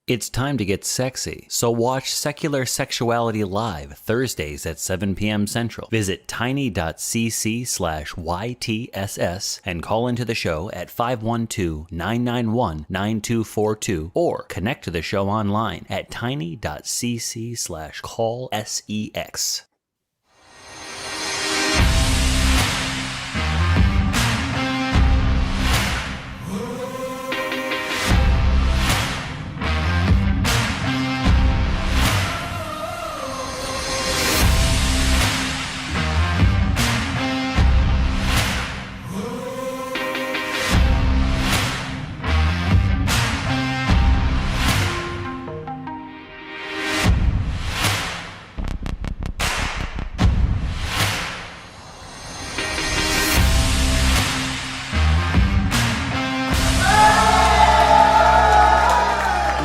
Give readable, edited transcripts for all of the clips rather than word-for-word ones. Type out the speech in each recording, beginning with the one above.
It's time to get sexy, so watch Secular Sexuality Live Thursdays at 7 p.m. Central. Visit tiny.cc/YTSS and call into the show at 512-991-9242 or connect to the show online at tiny.cc/callsex.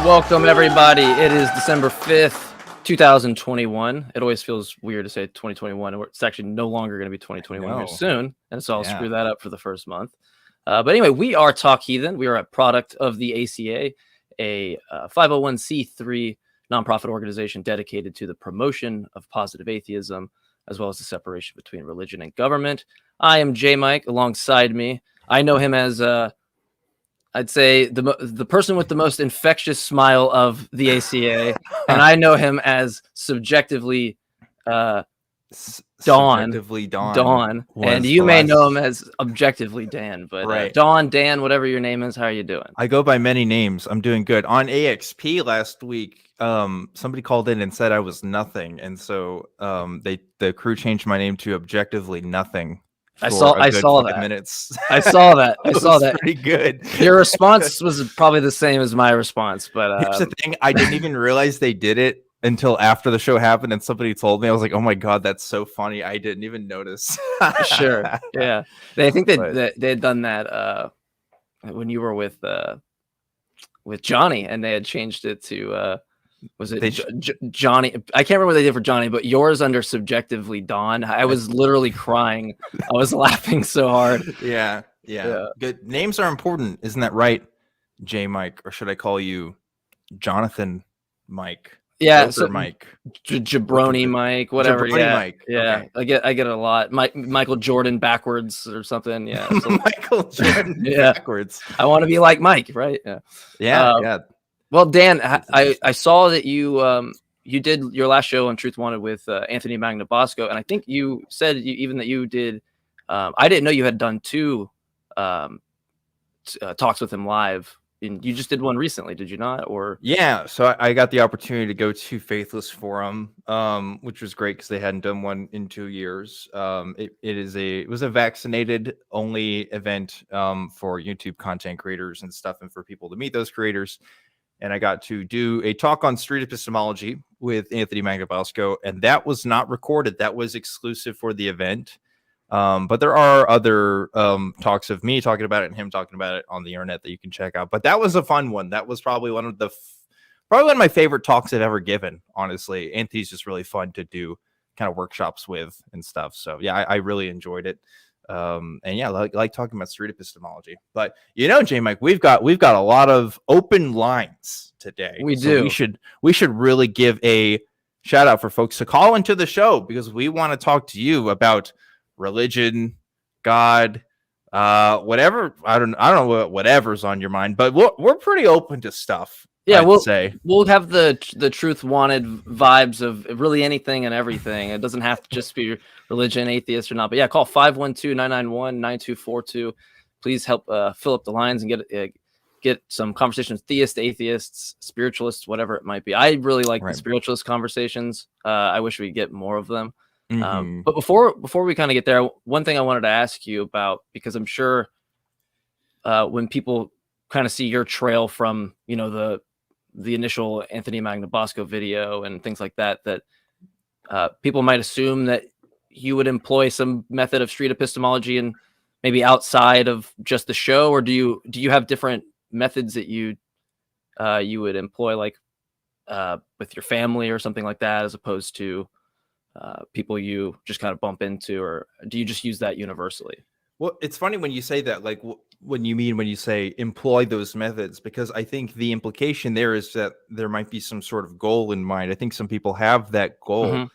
Welcome, everybody. It is December 5th, 2021. It always feels weird to say 2021. It's actually no longer going to be 2021 here soon, and so I'll screw that up for the first month. But anyway, we are Talk Heathen. We are a product of the ACA, a 501c3 nonprofit organization dedicated to the promotion of positive atheism, as well as the separation between religion and government. I am Jmike. Alongside me, I know him as... I'd say the person with the most infectious smile of the ACA, and I know him as subjectively Dawn. And you may know him as Objectively Dan, but right. Dawn, Dan, whatever your name is, how are you doing? I go by many names. I'm doing good. On AXP last week, somebody called in and said I was nothing, and so the crew changed my name to Objectively Nothing. I saw that. Minutes. I saw that. I saw that. Pretty good. Your response was probably the same as my response, but here's the thing: I didn't even realize they did it until after the show happened, and somebody told me. I was like, "Oh my god, that's so funny!" I didn't even notice. Sure, yeah. I think they had done that when you were with Johnny, and they had changed it to. Was it Johnny? I can't remember what they did for Johnny, but yours under Subjectively Dawn. I was literally crying. I was laughing so hard. Yeah. Good names are important, isn't that right, Jmike? Or should I call you Jonathan Mike? Yeah, so Mike, Jabroni Mike, whatever. Jabroni Mike. Yeah. Okay. I get it a lot. Michael Jordan backwards or something. Yeah, Michael Jordan backwards. I want to be like Mike, right? Yeah. Well, Dan, I saw that you did your last show on Truth Wanted with Anthony Magnabosco, and I think you said even that you did. I didn't know you had done two talks with him live. And you just did one recently, did you not? Or yeah, so I got the opportunity to go to Faithless Forum, which was great because they hadn't done one in 2 years. It was a vaccinated only event for YouTube content creators and stuff, and for people to meet those creators. And I got to do a talk on street epistemology with Anthony Magnabosco, and that was not recorded. That was exclusive for the event. But there are other talks of me talking about it and him talking about it on the internet that you can check out. But that was a fun one. That was probably one of my favorite talks I've ever given. Honestly, Anthony's just really fun to do kind of workshops with and stuff. So yeah, I really enjoyed it. And yeah, like talking about street epistemology. But J-Mike, we've got a lot of open lines today. We do. We should really give a shout out for folks to call into the show, because we want to talk to you about religion, God, whatever. I don't know what whatever's on your mind, but we're pretty open to stuff. Yeah, we'll have the Truth Wanted vibes of really anything and everything. It doesn't have to just be religion, atheist or not. But yeah, call 512-991-9242. Please help fill up the lines and get some conversations with theists, atheists, spiritualists, whatever it might be. I really like the spiritualist conversations. I wish we get more of them. But before we kind of get there, one thing I wanted to ask you about, because I'm sure when people kind of see your trail from the initial Anthony Magnabosco video and things like that, people might assume that you would employ some method of street epistemology and maybe outside of just the show, or do you have different methods that you would employ, like with your family or something like that, as opposed to people you just kind of bump into, or do you just use that universally? Well, it's funny when you say that. Like, when you say employ those methods, because I think the implication there is that there might be some sort of goal in mind. I think some people have that goal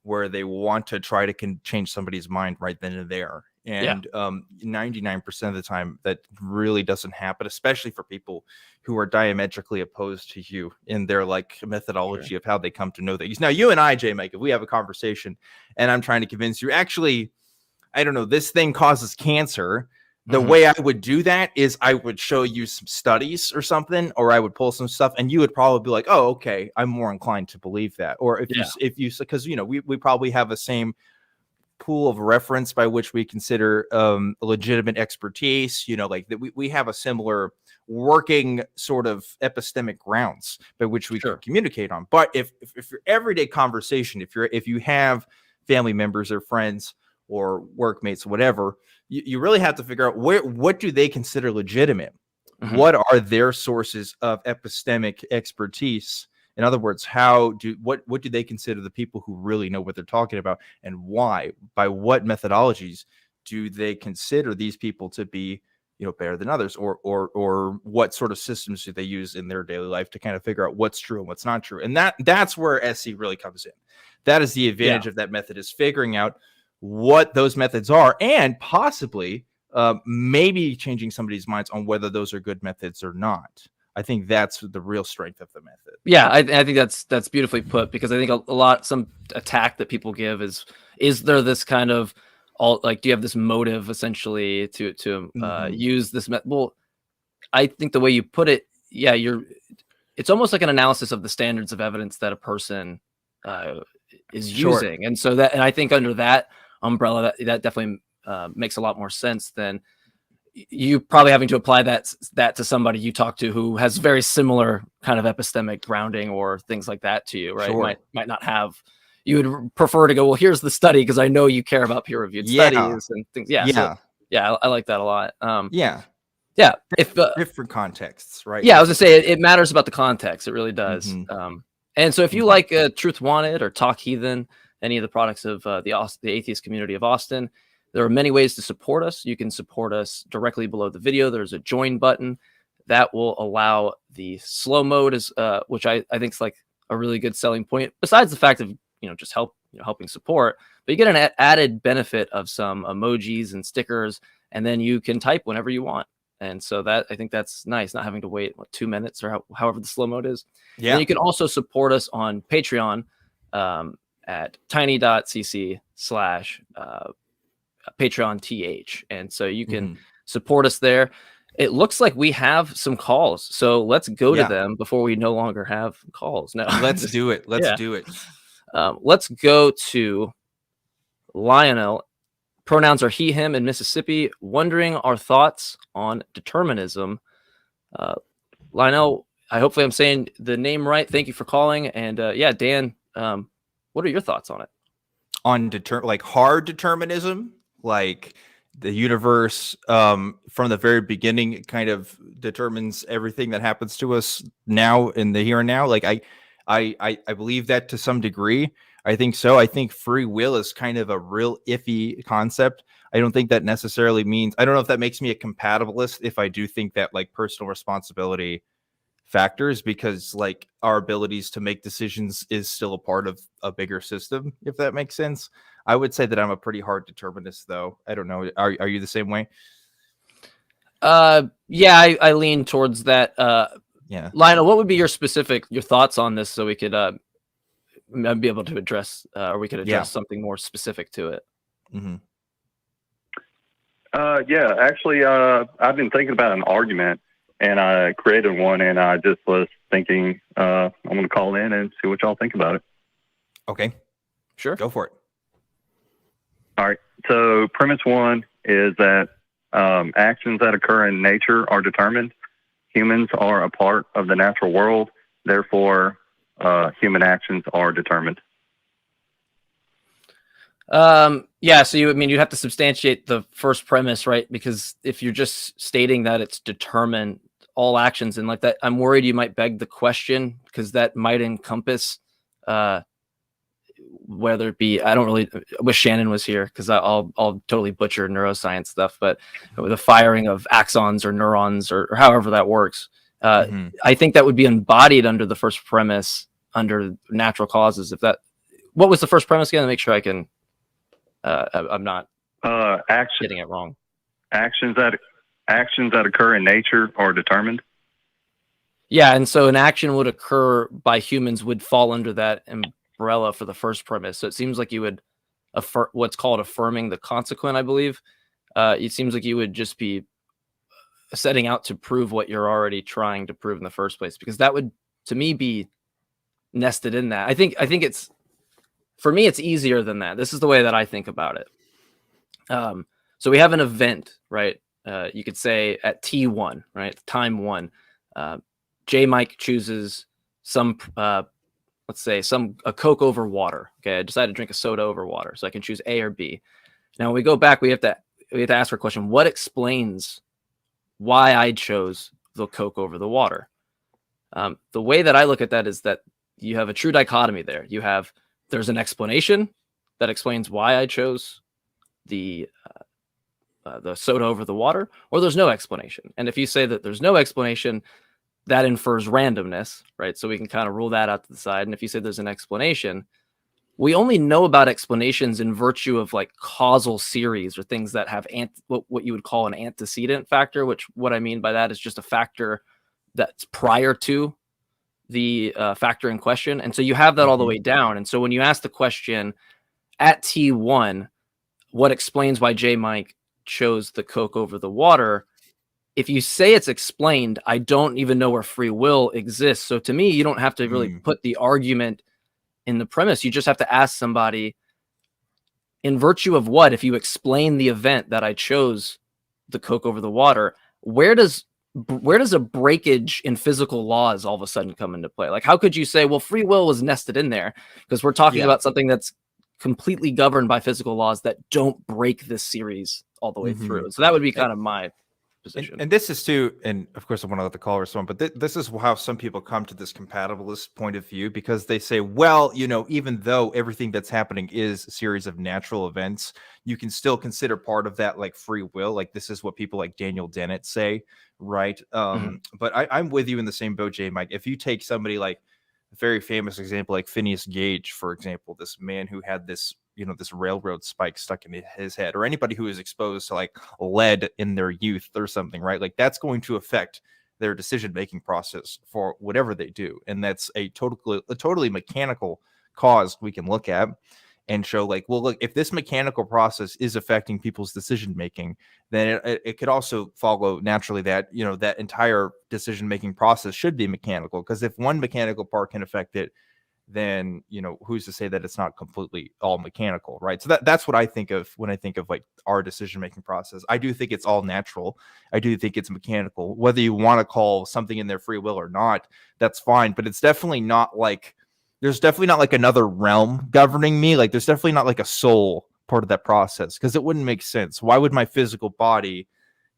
where they want to try to change somebody's mind right then and there. And 99% of the time that really doesn't happen, especially for people who are diametrically opposed to you in their like methodology of how they come to know things. Now, you and I, Jmike, if we have a conversation and I'm trying to convince you, actually, I don't know, this thing causes cancer. The way I would do that is I would show you some studies or something, or I would pull some stuff, and you would probably be like, "Oh, okay, I'm more inclined to believe that." Or if you, because we probably have the same pool of reference by which we consider legitimate expertise. Like that we have a similar working sort of epistemic grounds by which we can communicate on. But if your everyday conversation, if you have family members or friends or workmates, whatever, you really have to figure out what do they consider legitimate? What are their sources of epistemic expertise? In other words, what do they consider the people who really know what they're talking about, and why? By what methodologies do they consider these people to be, better than others, or what sort of systems do they use in their daily life to kind of figure out what's true and what's not true? And that's where SC really comes in. That is the advantage of that method, is figuring out what those methods are, and possibly maybe changing somebody's minds on whether those are good methods or not. I think that's the real strength of the method. Yeah, I think that's beautifully put, because I think some attack that people give is there this kind of do you have this motive essentially to use this method? Well, I think the way you put it, it's almost like an analysis of the standards of evidence that a person is using, and I think under that umbrella, that definitely makes a lot more sense than you probably having to apply that to somebody you talk to who has very similar kind of epistemic grounding or things like that to you, right? Might not have. You would prefer to go, well, here's the study, because I know you care about peer-reviewed studies and things. I like that a lot. If different contexts, right? I was gonna say it matters about the context. It really does. And so if you like Truth Wanted or Talk Heathen, any of the products of the atheist community of Austin, there are many ways to support us. You can support us directly below the video. There's a join button that will allow the slow mode, which I think is like a really good selling point, besides the fact of just helping support. But you get an added benefit of some emojis and stickers, and then you can type whenever you want. And so I think that's nice, not having to wait 2 minutes or however the slow mode is. Yeah. And you can also support us on Patreon at tiny.cc/ PatreonTH. And so you can support us there. It looks like we have some calls, so let's go to them before we no longer have calls. No, let's do it. Let's do it. Let's go to Lionel. Pronouns are he, him in Mississippi. Wondering our thoughts on determinism. Lionel, hopefully I'm saying the name right. Thank you for calling. And Dan, what are your thoughts on it? On hard determinism, like the universe from the very beginning, it kind of determines everything that happens to us now in the here and now. Like I believe that to some degree. I think so. I think free will is kind of a real iffy concept. I don't think that necessarily means, I don't know if that makes me a compatibilist if I do think that like personal responsibility factors, because like our abilities to make decisions is still a part of a bigger system, if that makes sense. I would say that I'm a pretty hard determinist, though. I don't know. Are you the same way? I lean towards that. Lionel, what would be your thoughts on this, so we could be able to address, or we could address something more specific to it? Actually, I've been thinking about an argument, and I created one, and I just was thinking I'm going to call in and see what y'all think about it. Okay. Sure. Go for it. All right. So premise one is that actions that occur in nature are determined. Humans are a part of the natural world. Therefore, human actions are determined. So you have to substantiate the first premise, right? Because if you're just stating that it's determined, all actions and like that, I'm worried you might beg the question, because that might encompass whether it be, I wish Shannon was here because I'll totally butcher neuroscience stuff, but the firing of axons or neurons or however that works, I think that would be embodied under the first premise under natural causes. What was the first premise again? To make sure I can, I'm not getting it wrong. Actions that occur in nature are determined. Yeah, and so an action would occur by humans would fall under that umbrella for the first premise. So it seems like you would what's called affirming the consequent, I believe. It seems like you would just be setting out to prove what you're already trying to prove in the first place, because that would, to me, be nested in that. I think it's, for me, it's easier than that. This is the way that I think about it. So we have an event, right? You could say at T1, right? Time 1. Jmike chooses some, let's say a Coke over water. Okay, I decided to drink a soda over water, so I can choose A or B. Now, when we go back, we have to ask for a question: what explains why I chose the Coke over the water? The way that I look at that is that you have a true dichotomy there. There's an explanation that explains why I chose the soda over the water, or there's no explanation. And if you say that there's no explanation, that infers randomness, right? So we can kind of rule that out to the side. And if you say there's an explanation, we only know about explanations in virtue of like causal series or things that have what you would call an antecedent factor, which what I mean by that is just a factor that's prior to the factor in question. And so you have that all the way down. And so when you ask the question at T1, what explains why Jmike chose the Coke over the water? If you say it's explained, I don't even know where free will exists. So to me, you don't have to really put the argument in the premise. You just have to ask somebody, in virtue of what, if you explain the event that I chose the Coke over the water, where does a breakage in physical laws all of a sudden come into play? Like, how could you say, well, free will was nested in there? Because we're talking about something that's completely governed by physical laws that don't break this series all the way through. So that would be kind of my position. And this is too, and of course I want to let the call respond, but this is how some people come to this compatibilist point of view, because they say, well, even though everything that's happening is a series of natural events, you can still consider part of that like free will. Like this is what people like Daniel Dennett say, right? But I'm with you in the same boat, Jmike. If you take somebody like a very famous example, like Phineas Gage, for example, this man who had this this railroad spike stuck in his head, or anybody who is exposed to like lead in their youth or something, right? Like that's going to affect their decision-making process for whatever they do. And that's a totally mechanical cause we can look at and show like, well, look, if this mechanical process is affecting people's decision-making, then it could also follow naturally that, that entire decision-making process should be mechanical. Because if one mechanical part can affect it, then who's to say that it's not completely all mechanical, right? So that's what I think of when I think of like our decision-making process. I do think it's all natural. I do think it's mechanical. Whether you want to call something in there free will or not, that's fine. But it's definitely not like, there's definitely not like another realm governing me. Like there's definitely not like a soul part of that process, because it wouldn't make sense. Why would my physical body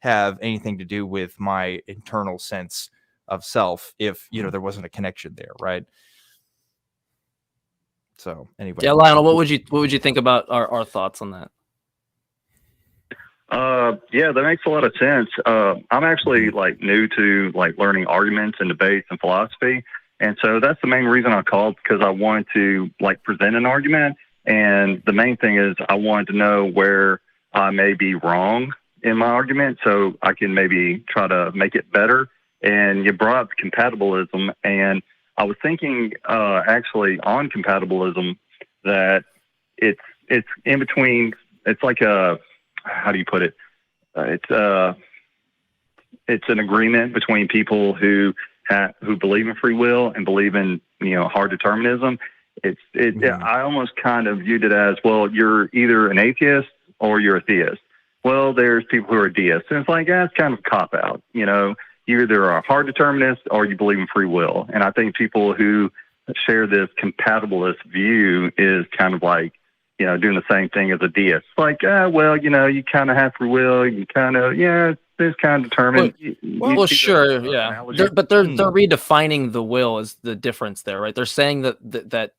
have anything to do with my internal sense of self if there wasn't a connection there, right? So anyway, yeah, Lionel, what would you think about our thoughts on that? Yeah, that makes a lot of sense. I'm actually like new to like learning arguments and debates and philosophy, and so that's the main reason I called, because I wanted to like present an argument, and the main thing is I wanted to know where I may be wrong in my argument, so I can maybe try to make it better. And you brought up compatibilism, and I was thinking actually on compatibilism that it's in between. It's like how do you put it? It's an agreement between people who believe in free will and believe in hard determinism. I almost kind of viewed it as, well, you're either an atheist or you're a theist. Well, there's people who are deists, and it's like it's kind of a cop out. You either are a hard determinist or you believe in free will. And I think people who share this compatibilist view is kind of like, doing the same thing as a deist. Like, well, you kind of have free will. You kind of, it's kind of determined. Well, sure, yeah. But they're redefining the will as the difference there, right? They're saying that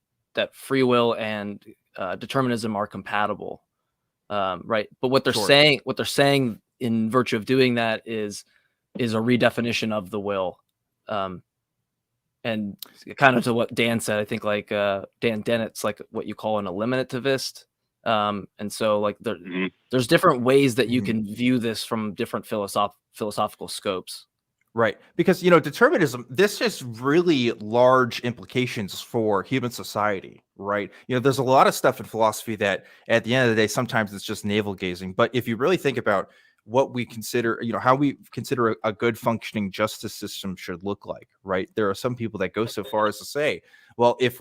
free will and determinism are compatible, right? But what they're Sure. saying in virtue of doing that is a redefinition of the will, and kind of to what Dan said. I think like Dan Dennett's like what you call an eliminativist, and so like there's different ways that you can view this from different philosophical scopes. Right. Because, you know, determinism, this has really large implications for human society, right? You know, there's a lot of stuff in philosophy that at the end of the day, sometimes it's just navel gazing. But if you really think about what we consider, you know, how we consider a good functioning justice system should look like, right? There are some people that go so far as to say, well, if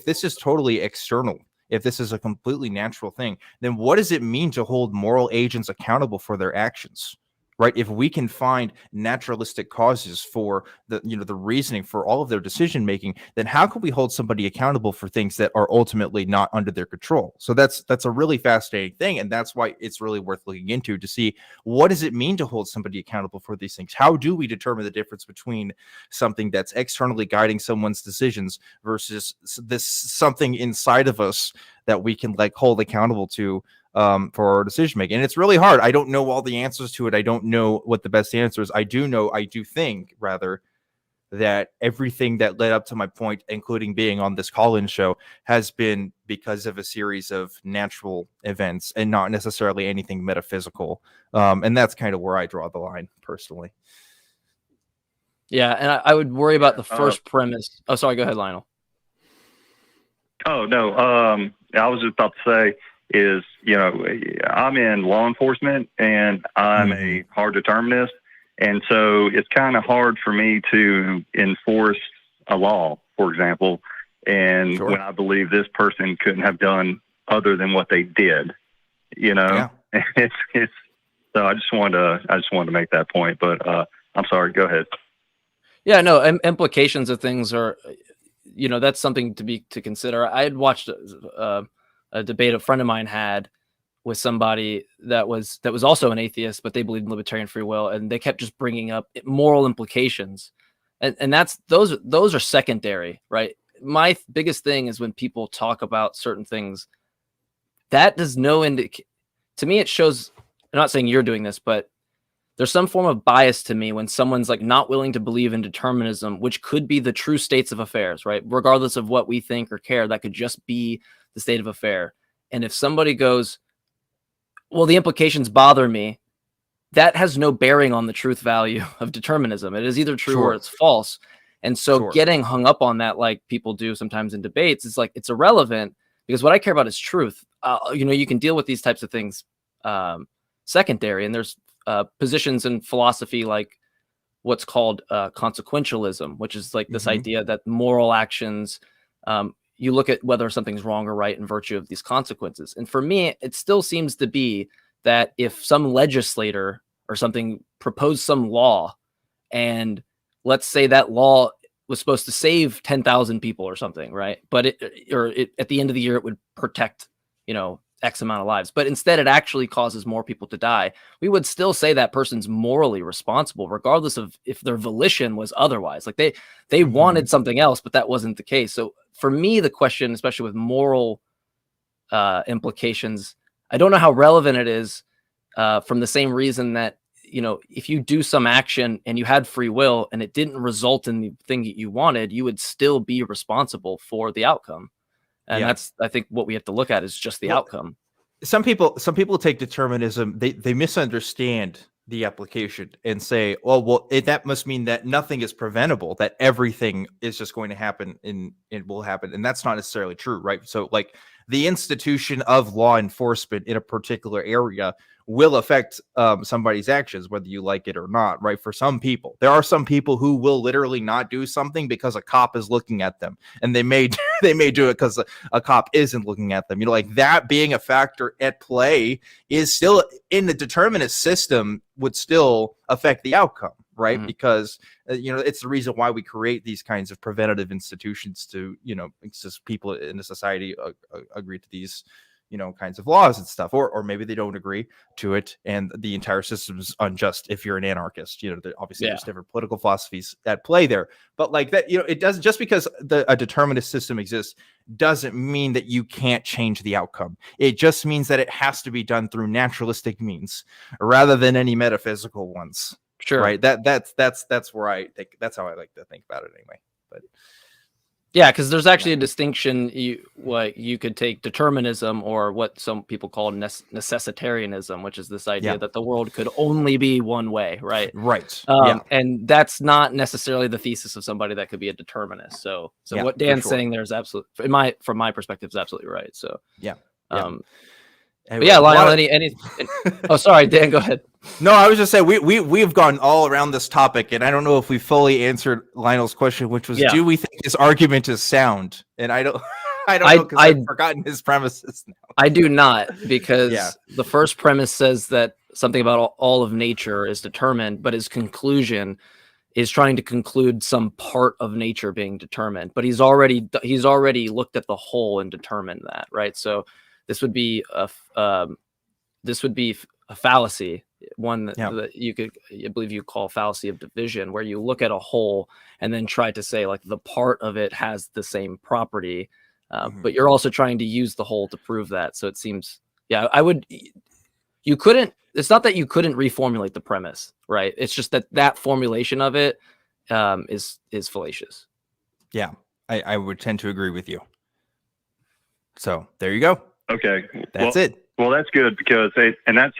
this is totally external, if this is a completely natural thing, then what does it mean to hold moral agents accountable for their actions? Right? If we can find naturalistic causes for the reasoning for all of their decision making, then how can we hold somebody accountable for things that are ultimately not under their control? So that's a really fascinating thing, and that's why it's really worth looking into to see what does it mean to hold somebody accountable for these things. How do we determine the difference between something that's externally guiding someone's decisions versus this something inside of us that we can like hold accountable to for our decision making? And it's really hard. I don't know all the answers to it. I don't know what the best answer is. I do think rather that everything that led up to my point, including being on this call-in show, has been because of a series of natural events and not necessarily anything metaphysical. And that's kind of where I draw the line personally. Yeah, and I would worry about the first premise. Oh, sorry. Go ahead, Lionel. Oh, no. I was just about to say is, you know, I'm in law enforcement and I'm a hard determinist. And so it's kind of hard for me to enforce a law, for example. And when I believe this person couldn't have done other than what they did, you know, it's so I just wanted to make that point, but I'm sorry, go ahead. Yeah, no, implications of things are, you know, that's something to consider. I had watched a debate a friend of mine had with somebody that was also an atheist, but they believed in libertarian free will, and they kept just bringing up moral implications, and that's those are secondary, right? My biggest thing is when people talk about certain things, that does no indicate to me. It shows. I'm not saying you're doing this, but there's some form of bias to me when someone's like not willing to believe in determinism, which could be the true states of affairs, right? Regardless of what we think or care, that could just be the state of affair. And if somebody goes, well, the implications bother me, that has no bearing on the truth value of determinism. It is either true or it's false. And so getting hung up on that, like people do sometimes in debates, is like, it's irrelevant because what I care about is truth. You know, you can deal with these types of things secondary, and there's positions in philosophy like what's called consequentialism, which is like this idea that moral actions, you look at whether something's wrong or right in virtue of these consequences. And for me, it still seems to be that if some legislator or something proposed some law, and let's say that law was supposed to save 10,000 people or something, right? But at the end of the year, it would protect, you know, X amount of lives, but instead it actually causes more people to die. We would still say that person's morally responsible, regardless of if their volition was otherwise. Like they wanted something else, but that wasn't the case. So for me, the question, especially with moral implications, I don't know how relevant it is from the same reason that, you know, if you do some action and you had free will and it didn't result in the thing that you wanted, you would still be responsible for the outcome. And that's, I think, what we have to look at is just the outcome. Some people take determinism. They misunderstand the application and say, well, that must mean that nothing is preventable, that everything is just going to happen and it will happen. And that's not necessarily true, right? So like the institution of law enforcement in a particular area will affect somebody's actions, whether you like it or not, right? For some people, there are some people who will literally not do something because a cop is looking at them, and they may do it because a cop isn't looking at them. You know, like that being a factor at play is still in the determinist system would still affect the outcome, right? Because you know, it's the reason why we create these kinds of preventative institutions to, you know, it's just people in the society agree to these, kinds of laws and stuff, or maybe they don't agree to it, and the entire system's unjust if you're an anarchist. Obviously there's different political philosophies at play there, but like that, it doesn't, just because a determinist system exists doesn't mean that you can't change the outcome. It just means that it has to be done through naturalistic means rather than any metaphysical ones. Sure. Right. That's where I think, that's how I like to think about it anyway. But yeah, because there's actually a distinction. You could take determinism, or what some people call necessitarianism, which is this idea that the world could only be one way, right? Right. And that's not necessarily the thesis of somebody that could be a determinist. So what Dan's saying there is absolutely, from my perspective, is absolutely right. So Anyway, but yeah, Lionel, oh, sorry, Dan, go ahead. No, I was just saying we've gone all around this topic, and I don't know if we fully answered Lionel's question, which was, do we think his argument is sound? And I don't know, because I've forgotten his premises now. I do not, because the first premise says that something about all of nature is determined, but his conclusion is trying to conclude some part of nature being determined. But he's already looked at the whole and determined that, right? So this would be a fallacy, one that you could, I believe you call fallacy of division, where you look at a whole and then try to say like the part of it has the same property, but you're also trying to use the whole to prove that. So it seems, you couldn't. It's not that you couldn't reformulate the premise, right? It's just that formulation of it is fallacious. Yeah, I would tend to agree with you. So there you go. Okay, that's it. Well, that's good, because that's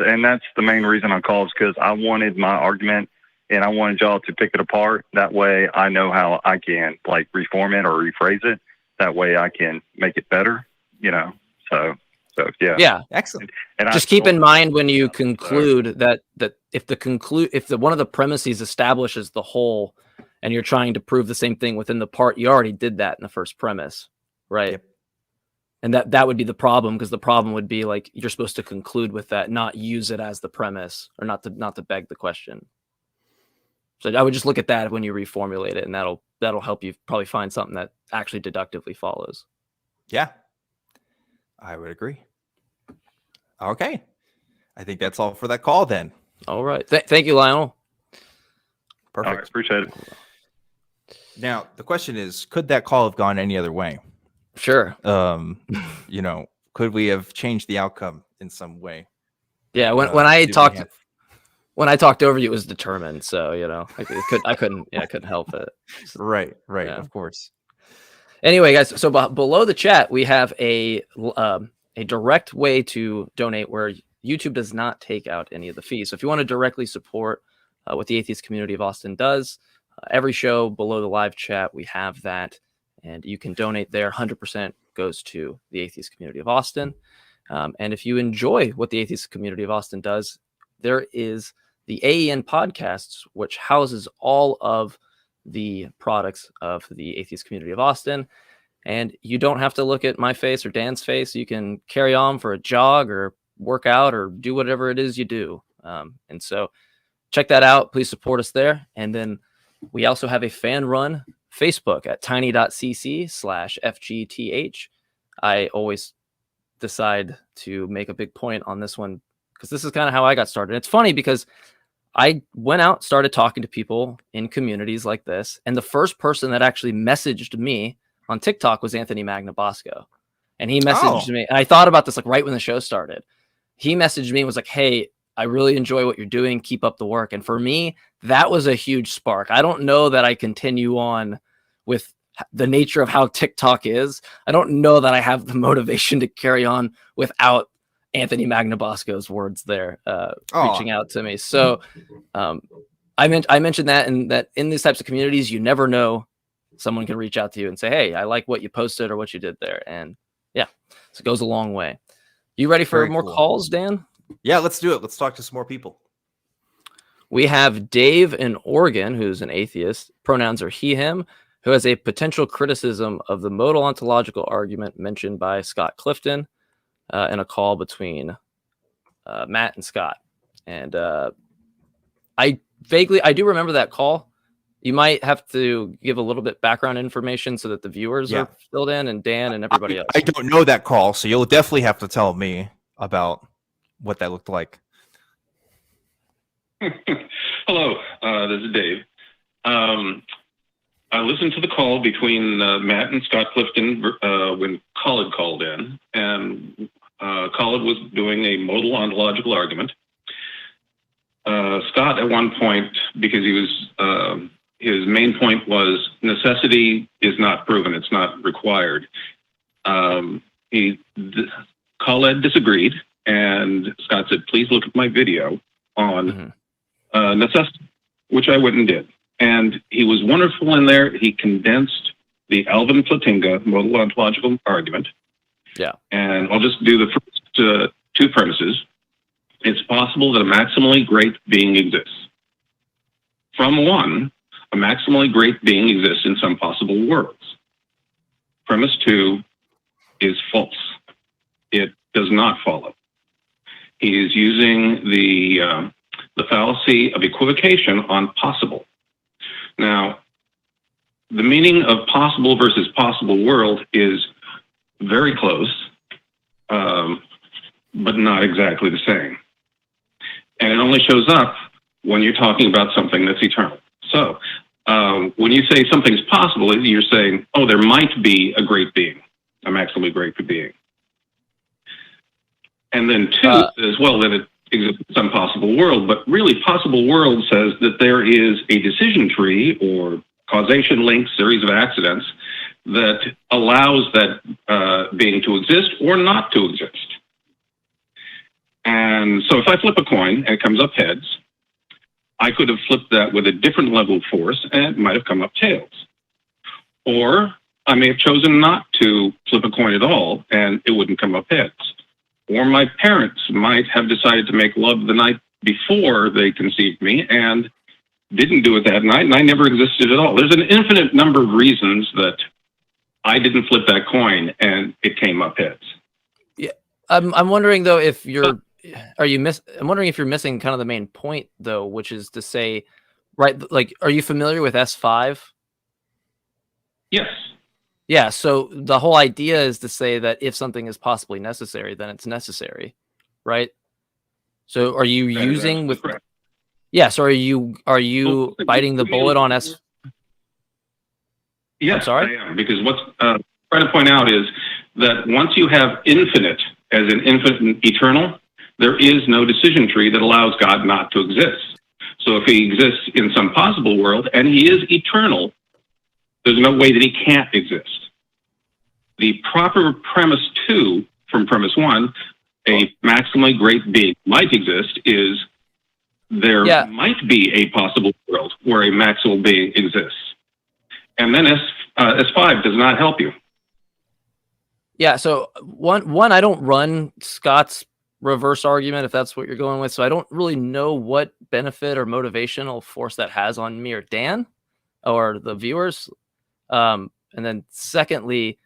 the main reason I called, is because I wanted my argument and I wanted y'all to pick it apart. That way, I know how I can like reform it or rephrase it. That way, I can make it better. So yeah, excellent. And just keep in mind when you conclude that if one of the premises establishes the whole, and you're trying to prove the same thing within the part, you already did that in the first premise, right? Yep. And that would be the problem, because the problem would be like you're supposed to conclude with that, not use it as the premise, or not to beg the question. So I would just look at that when you reformulate it, and that'll help you probably find something that actually deductively follows. Yeah, I would agree. Okay, I think that's all for that call then. All right, thank you, Lionel. Perfect. All right, appreciate it. Now the question is, could that call have gone any other way? Sure. Could we have changed the outcome in some way? Yeah. When I talked over you, it was determined. So, I couldn't help it. Right. Yeah. Of course. Anyway, guys, so below the chat, we have a direct way to donate where YouTube does not take out any of the fees. So if you want to directly support what the Atheist Community of Austin does, every show below the live chat, we have that. And you can donate there. 100% goes to the Atheist Community of Austin. And if you enjoy what the Atheist Community of Austin does, there is the AEN Podcasts, which houses all of the products of the Atheist Community of Austin. And you don't have to look at my face or Dan's face. You can carry on for a jog or work out or do whatever it is you do. And so check that out. Please support us there. And then we also have a fan-run Facebook at tiny.cc/FGTH. I always decide to make a big point on this one, because this is kind of how I got started. It's funny because I went out, started talking to people in communities like this, and the first person that actually messaged me on TikTok was Anthony Magnabosco. And he messaged me, and I thought about this like right when the show started. He messaged me and was like, "Hey, I really enjoy what you're doing. Keep up the work." And for me, that was a huge spark. I don't know that I continue on with the nature of how TikTok is. I don't know that I have the motivation to carry on without Anthony Magnabosco's words there, reaching out to me. So I mentioned that, and that in these types of communities, you never know, someone can reach out to you and say, "Hey, I like what you posted or what you did there." And yeah, so it goes a long way. You ready for more calls, Dan? Yeah, let's do it. Let's talk to some more people. We have Dave in Oregon, who's an atheist. Pronouns are he, him, who has a potential criticism of the modal ontological argument mentioned by Scott Clifton in a call between Matt and Scott. And I do remember that call. You might have to give a little bit background information so that the viewers are filled in, and Dan and everybody else. I don't know that call, so you'll definitely have to tell me about what that looked like. Hello, this is Dave. I listened to the call between Matt and Scott Clifton when Khalid called in, and Khalid was doing a modal ontological argument. Scott, at one point, because he was his main point was necessity is not proven; it's not required. Khalid disagreed, and Scott said, "Please look at my video on necessity," which I went and did. And he was wonderful in there. He condensed the Alvin Plantinga modal ontological argument. Yeah. And I'll just do the first two premises. It's possible that a maximally great being exists. From one, a maximally great being exists in some possible worlds. Premise 2 is false. It does not follow. He is using the fallacy of equivocation on possible. Now, the meaning of possible versus possible world is very close, but not exactly the same. And it only shows up when you're talking about something that's eternal. So when you say something's possible, you're saying, oh, there might be a great being, a maximally great being. And then 2 says, well, then it exists in some possible world, but really possible world says that there is a decision tree or causation link series of accidents that allows that being to exist or not to exist. And so if I flip a coin and it comes up heads, I could have flipped that with a different level of force and it might have come up tails. Or I may have chosen not to flip a coin at all and it wouldn't come up heads. Or my parents might have decided to make love the night before they conceived me and didn't do it that night, and I never existed at all. There's an infinite number of reasons that I didn't flip that coin and it came up heads. Yeah, I'm wondering though if you're I'm wondering if you're missing kind of the main point though, which is to say, right? Like, are you familiar with S5? Yes. Yeah, so the whole idea is to say that if something is possibly necessary, then it's necessary, right? So are you using with correct. Yes, or are you biting the bullet on S? Yes, I'm sorry? I am, because what's trying to point out is that once you have infinite as in infinite and eternal, there is no decision tree that allows God not to exist. So if he exists in some possible world and he is eternal, there's no way that he can't exist. The proper premise 2 from premise 1, a maximally great being might exist, is there might be a possible world where a maximal being exists. And then S5 does not help you. Yeah, so one, I don't run Scott's reverse argument, if that's what you're going with. So I don't really know what benefit or motivational force that has on me or Dan or the viewers. And then secondly,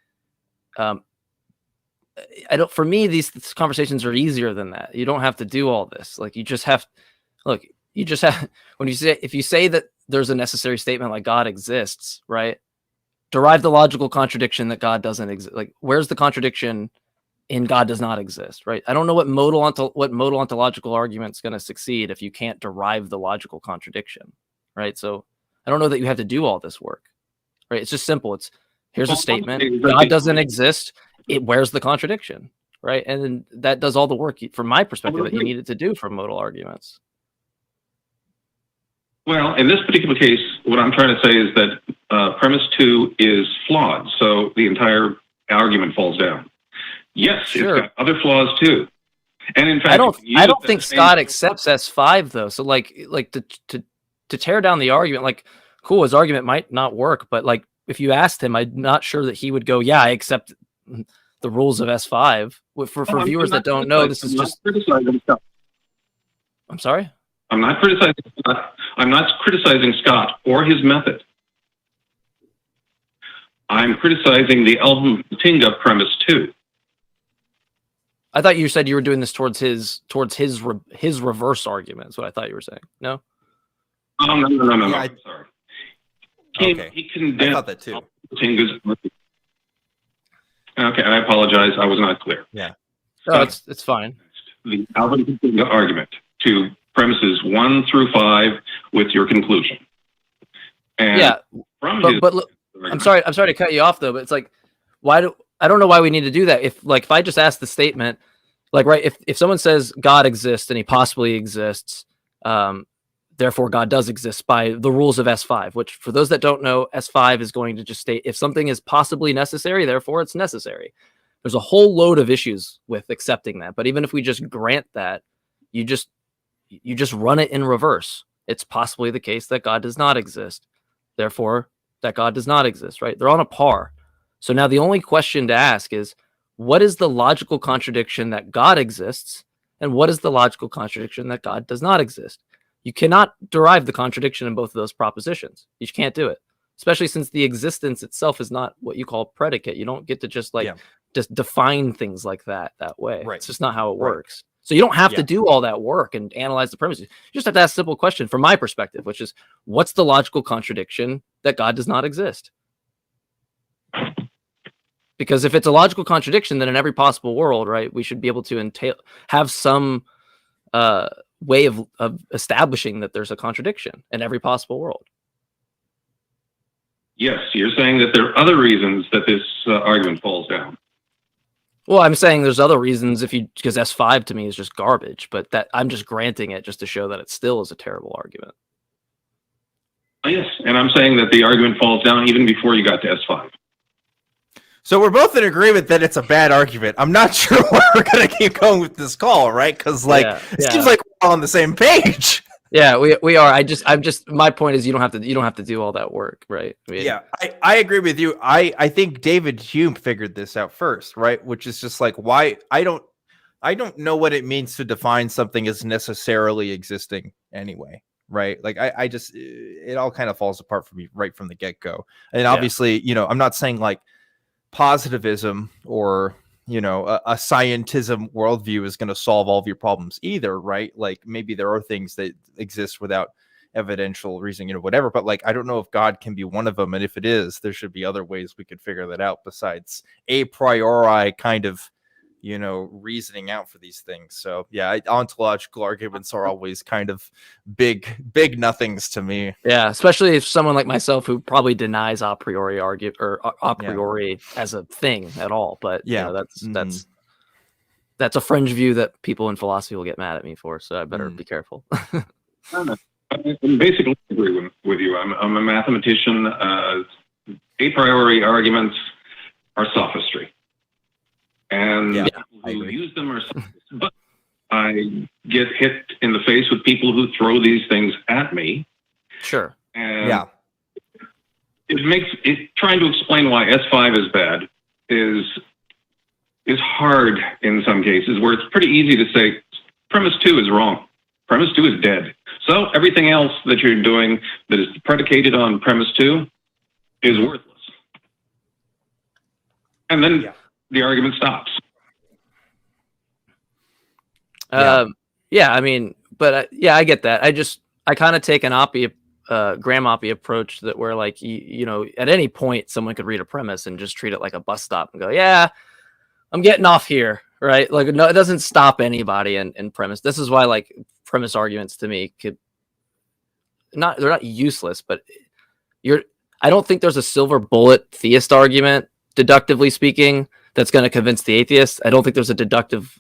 for me, these conversations are easier than that. You don't have to do all this. Like, if you say that there's a necessary statement like God exists, right? Derive the logical contradiction that God doesn't exist. Like, where's the contradiction in God does not exist, right? I don't know what modal ontological argument's going to succeed if you can't derive the logical contradiction, right? So I don't know that you have to do all this work, right? It's just simple. Here's a statement. God doesn't exist. Where's the contradiction, right? And then that does all the work from my perspective that you needed to do for modal arguments. Well, in this particular case, what I'm trying to say is that premise 2 is flawed, so the entire argument falls down. Yes, sure. It's got other flaws too. And in fact, I don't think Scott accepts S5 though. So like to tear down the argument, like, cool, his argument might not work, but like if you asked him, I'm not sure that he would go, yeah, I accept the rules of S5. For viewers that don't know, this is just. I'm sorry? I'm not criticizing Scott. I'm not criticizing Scott or his method. I'm criticizing the Alvin Plantinga premise 2. I thought you said you were doing this towards his reverse argument. Is what I thought you were saying. No? No. I'm sorry. Okay. He condensed I thought that too. Okay, I apologize. I was not clear. Yeah. No, it's fine. The Alvin argument to premises 1 through 5 with your conclusion. And Yeah, from but look, I'm sorry to cut you off though, but it's like, I don't know why we need to do that. If I just ask the statement, like, right, if someone says God exists and he possibly exists, therefore God does exist by the rules of S5, which for those that don't know, S5 is going to just state if something is possibly necessary, therefore it's necessary. There's a whole load of issues with accepting that. But even if we just grant that, you just run it in reverse. It's possibly the case that God does not exist. Therefore, that God does not exist, right? They're on a par. So now the only question to ask is, what is the logical contradiction that God exists? And what is the logical contradiction that God does not exist? You cannot derive the contradiction in both of those propositions. You can't do it, especially since the existence itself is not what you call predicate. You don't get to just just define things like that way. Right. It's just not how it works. So you don't have to do all that work and analyze the premises. You just have to ask a simple question from my perspective, which is, what's the logical contradiction that God does not exist? Because if it's a logical contradiction, then in every possible world, right, we should be able to have some way of establishing that there's a contradiction in every possible world. Yes, you're saying that there are other reasons that this argument falls down. Well, I'm saying there's other reasons because S5 to me is just garbage, but that I'm just granting it just to show that it still is a terrible argument. Yes, and I'm saying that the argument falls down even before you got to S5. So we're both in agreement that it's a bad argument. I'm not sure why we're going to keep going with this call, right? Because it seems like we're all on the same page. Yeah, we are. My point is you don't have to do all that work, right? I mean, I agree with you. I think David Hume figured this out first, right? Which is just like, why I don't know what it means to define something as necessarily existing anyway, right? Like I just, it all kind of falls apart for me right from the get-go. And obviously, I'm not saying like positivism or a scientism worldview is going to solve all of your problems either, right? Like maybe there are things that exist without evidential reasoning, whatever. But like, I don't know if God can be one of them. And if it is, there should be other ways we could figure that out besides a priori kind of, reasoning out for these things. So yeah, ontological arguments are always kind of big nothings to me. Yeah, especially if someone like myself who probably denies a priori as a thing at all. But that's a fringe view that people in philosophy will get mad at me for. So I better be careful. I basically agree with you. I'm a mathematician. A priori arguments are sophistry. And people who use them are sophists. But I get hit in the face with people who throw these things at me. Sure. And it makes it trying to explain why S5 is bad is hard in some cases, where it's pretty easy to say premise 2 is wrong. Premise 2 is dead. So everything else that you're doing that is predicated on premise 2 is worthless. And then the argument stops. I get that. I kind of take an Graham Oppie approach that where like, at any point someone could read a premise and just treat it like a bus stop and go, yeah, I'm getting off here. Right. Like, no, it doesn't stop anybody in premise. This is why like premise arguments to me they're not useless, but I don't think there's a silver bullet theist argument, deductively speaking, that's going to convince the atheist. I don't think there's a deductive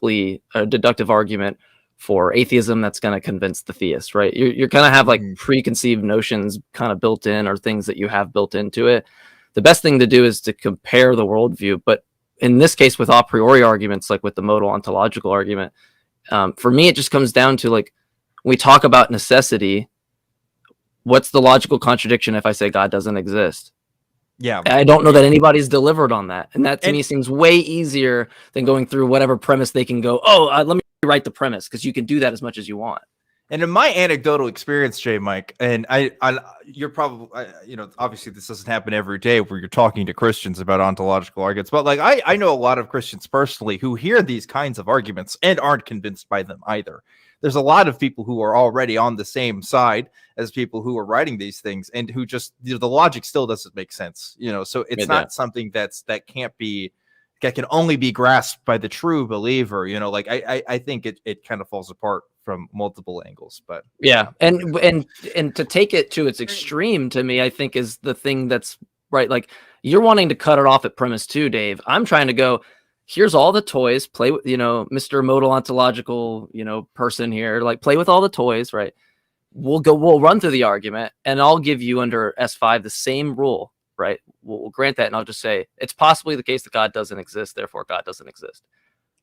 argument for atheism that's going to convince the theist, right? You're going to have like preconceived notions kind of built in, or things that you have built into it. The best thing to do is to compare the worldview. But in this case, with a priori arguments, like with the modal ontological argument, for me, it just comes down to like, when we talk about necessity, what's the logical contradiction if I say God doesn't exist? Yeah, I don't know that anybody's delivered on that. And that to me seems way easier than going through whatever premise they can go, let me write the premise, because you can do that as much as you want. And in my anecdotal experience, Jmike, and you're probably, obviously this doesn't happen every day where you're talking to Christians about ontological arguments, but like I know a lot of Christians personally who hear these kinds of arguments and aren't convinced by them either. There's a lot of people who are already on the same side as people who are writing these things and who just, the logic still doesn't make sense, so it's not something that can only be grasped by the true believer, like I think it kind of falls apart from multiple angles. But yeah, and to take it to its extreme, to me, I think is the thing that's right. Like, you're wanting to cut it off at premise 2, Dave. I'm trying to go, here's all the toys, play with, Mr. Modal ontological, person here, like, play with all the toys, right? We'll run through the argument, and I'll give you under S5 the same rule, right? We'll grant that, and I'll just say it's possibly the case that God doesn't exist, therefore God doesn't exist.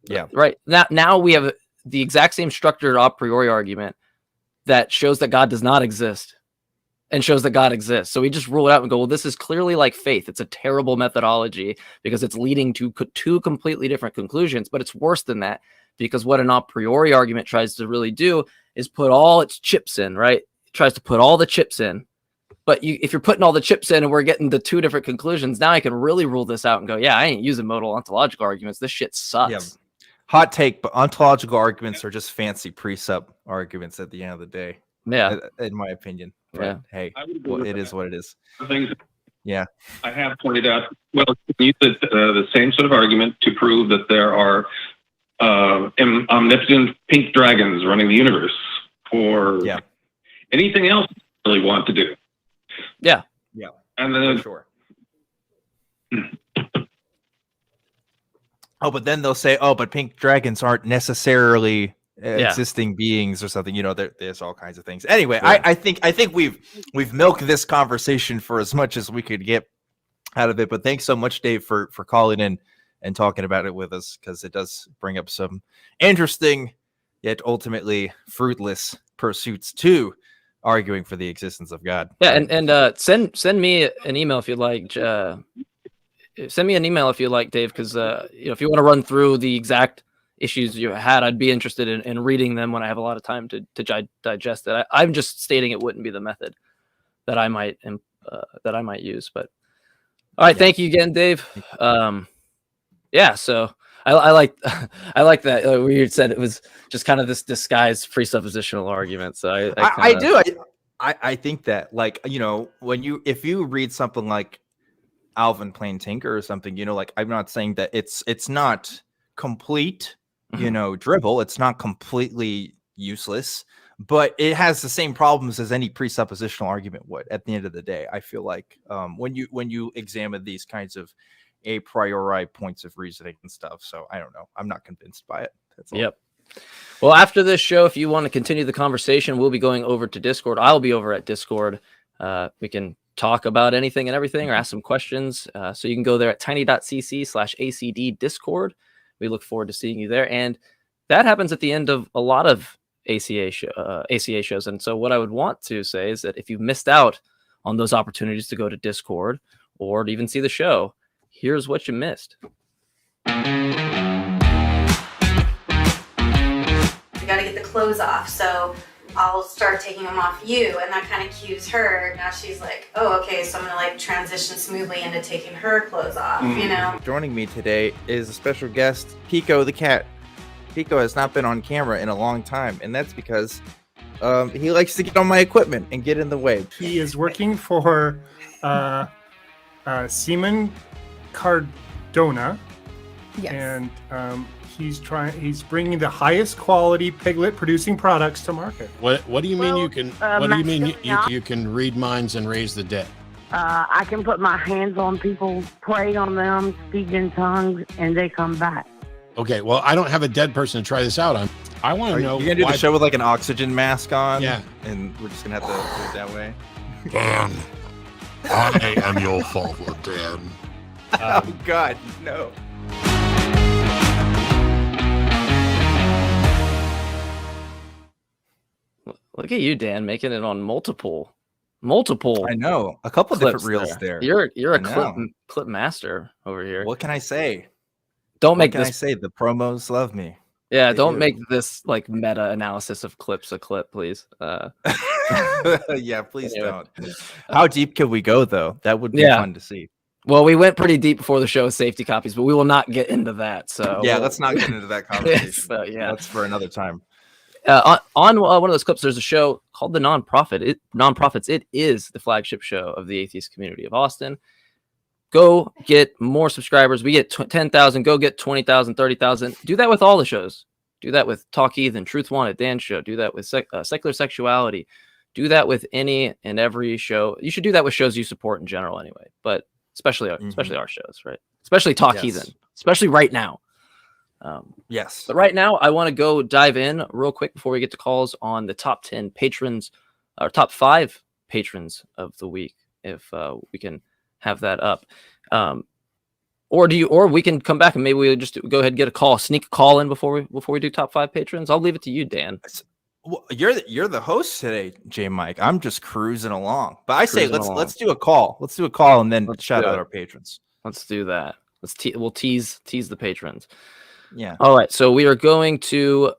Yeah. Right. Now we have the exact same structured a priori argument that shows that God does not exist and shows that God exists. So we just rule it out and go, well, this is clearly like faith. It's a terrible methodology because it's leading to two completely different conclusions, but it's worse than that, because what an a priori argument tries to really do is put all its chips in, right? It tries to put all the chips in. But if you're putting all the chips in and we're getting the two different conclusions, now I can really rule this out and go, yeah, I ain't using modal ontological arguments. This shit sucks. Yeah. Hot take, but ontological arguments are just fancy precept arguments at the end of the day. Yeah, in my opinion. But yeah. Hey, it is what it is. Things Yeah. I have pointed out, well, you use the same sort of argument to prove that there are omnipotent pink dragons running the universe, or anything else you really want to do. Yeah. Yeah. And then, sure. Oh, but then they'll say, "Oh, but pink dragons aren't necessarily existing beings or something." There's all kinds of things. Anyway, I think we've milked this conversation for as much as we could get out of it. But thanks so much, Dave, for calling in and talking about it with us, because it does bring up some interesting yet ultimately fruitless pursuits to arguing for the existence of God. Yeah, and send me an email if you'd like. Send me an email if you like, Dave, because if you want to run through the exact issues you had, I'd be interested in reading them when I have a lot of time to digest it. I'm just stating it wouldn't be the method that I might use. But all right, thank you again, Dave. So I like that where you said it was just kind of this disguised presuppositional argument. So I think that, like, if you read something like Alvin Plain Tinker or something, like, I'm not saying that it's not complete, drivel. It's not completely useless, but it has the same problems as any presuppositional argument would at the end of the day. I feel like when you examine these kinds of a priori points of reasoning and stuff. So I don't know. I'm not convinced by it. That's all. Yep. Well, after this show, if you want to continue the conversation, we'll be going over to Discord. I'll be over at Discord. We can talk about anything and everything or ask some questions. So you can go there at tiny.cc/ACD Discord. We look forward to seeing you there. And that happens at the end of a lot of ACA shows. And so what I would want to say is that if you've missed out on those opportunities to go to Discord or to even see the show, here's what you missed. You got to get the clothes off. So I'll start taking them off you, and that kind of cues her. Now she's like, oh, okay, so I'm going to like transition smoothly into taking her clothes off, Joining me today is a special guest, Pico the cat. Pico has not been on camera in a long time, and that's because he likes to get on my equipment and get in the way. He is working for Seaman Cardona, and he's bringing the highest quality piglet producing products to market. What do you mean you can? What do you mean you can read minds and raise the dead? I can put my hands on people, pray on them, speak in tongues, and they come back. Okay, well, I don't have a dead person to try this out on. I want to know. You're gonna do the show with like an oxygen mask on? Yeah, and we're just gonna have to do it that way. Dan, I am your father, Dan. Oh God, no. Look at you, Dan, making it on multiple. I know, a couple different reels there. You're a clip master over here. What can I say? Don't make this. What can I say? The promos love me. Yeah, don't make this like meta analysis of clips a clip, please. Yeah, please don't. How deep can we go though? That would be fun to see. Well, we went pretty deep before the show with safety copies, but we will not get into that. So yeah, let's not get into that conversation. Yeah, that's for another time. On one of those clips, there's a show called The Nonprofits. It is the flagship show of the atheist community of Austin. Go get more subscribers. We get 10,000. Go get 20,000, 30,000. Do that with all the shows. Do that with Talk Heathen, Truth Wanted, Dan Show. Do that with Secular Sexuality. Do that with any and every show. You should do that with shows you support in general anyway, but especially our shows, right? Especially Talk Heathen, especially right now. Yes. But right now, I want to go dive in real quick before we get to calls on the top 10 patrons, or top 5 patrons of the week, if we can have that up. Or we can come back and maybe we'll just go ahead and get a sneak call in before we do top 5 patrons. I'll leave it to you, Dan. Well, you're the host today, Jmike. I'm just cruising along. But I say let's do a call. Let's do a call and then shout out our patrons. Let's do that. We'll tease the patrons. Yeah. All right. So we are going to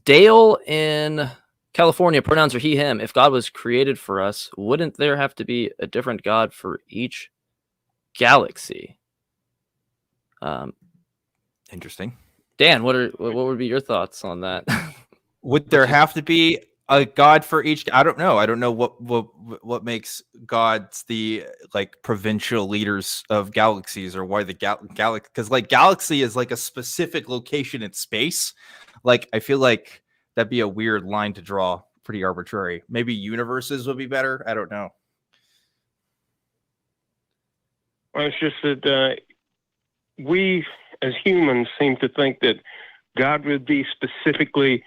Dale in California. Pronouns are he, him. If God was created for us, wouldn't there have to be a different God for each galaxy? Interesting. Dan, what would be your thoughts on that? Would there have to be a God for each? I don't know. I don't know what makes gods the like provincial leaders of galaxies, or why the galaxy, because like galaxy is like a specific location in space. Like I feel like that'd be a weird line to draw, pretty arbitrary. Maybe universes would be better. I don't know. Well, it's just that we as humans seem to think that God would be specifically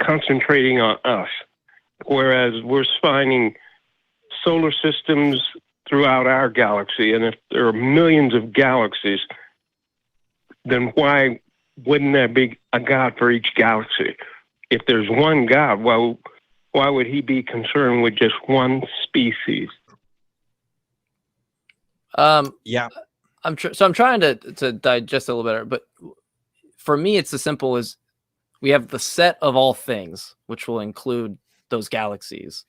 concentrating on us, whereas we're finding solar systems throughout our galaxy. And if there are millions of galaxies, then why wouldn't there be a God for each galaxy? If there's one God, why would he be concerned with just one species? Yeah. I'm trying to digest it a little better, but for me, it's as simple as we have the set of all things, which will include those galaxies,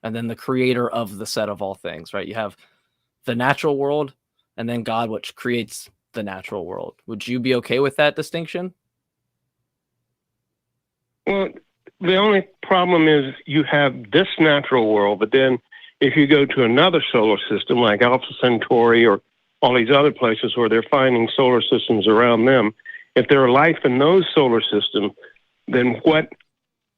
and then the creator of the set of all things, right? You have the natural world, and then God, which creates the natural world. Would you be okay with that distinction? Well, the only problem is you have this natural world, but then if you go to another solar system like Alpha Centauri or all these other places where they're finding solar systems around them, if there are life in those solar systems, then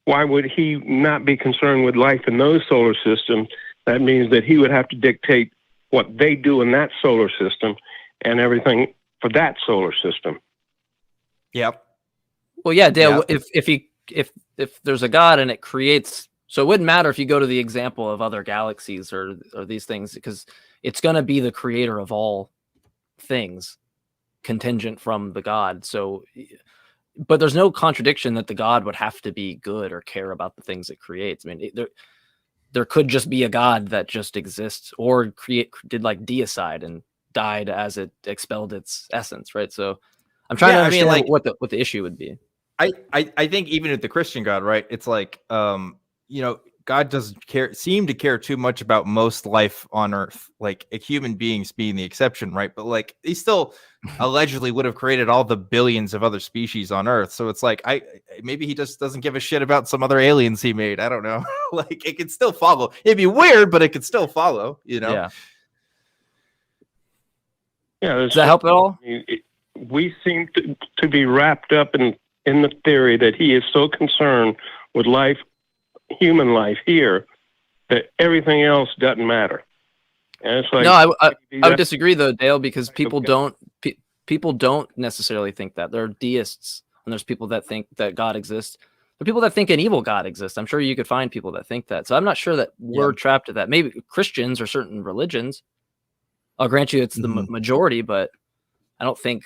why would he not be concerned with life in those solar systems? That means that he would have to dictate what they do in that solar system and everything for that solar system. Yep. Well, yeah, Dale, if there's a God and it creates, so it wouldn't matter if you go to the example of other galaxies or these things, because it's going to be the creator of all things contingent from the God. So, but there's no contradiction that the God would have to be good or care about the things it creates. I mean, there could just be a God that just exists or did like deicide and died as it expelled its essence, right? So I'm trying to understand like what the issue would be. I think even with the Christian God, right? It's like, God doesn't seem to care too much about most life on Earth, like human beings being the exception, right? But like he still allegedly would have created all the billions of other species on Earth. So it's like maybe he just doesn't give a shit about some other aliens he made. I don't know. Like it could still follow. It'd be weird, but it could still follow. Yeah. Yeah. Does that help at all? We seem to be wrapped up in the theory that he is so concerned with life, human life here, that everything else doesn't matter. And it's like, no, I would disagree though, Dale, because people don't necessarily think that. There are deists and there's people that think that God exists. There are people that think an evil God exists. I'm sure you could find people that think that. So I'm not sure that we're trapped to that. Maybe Christians or certain religions. I'll grant you it's the majority, but I don't think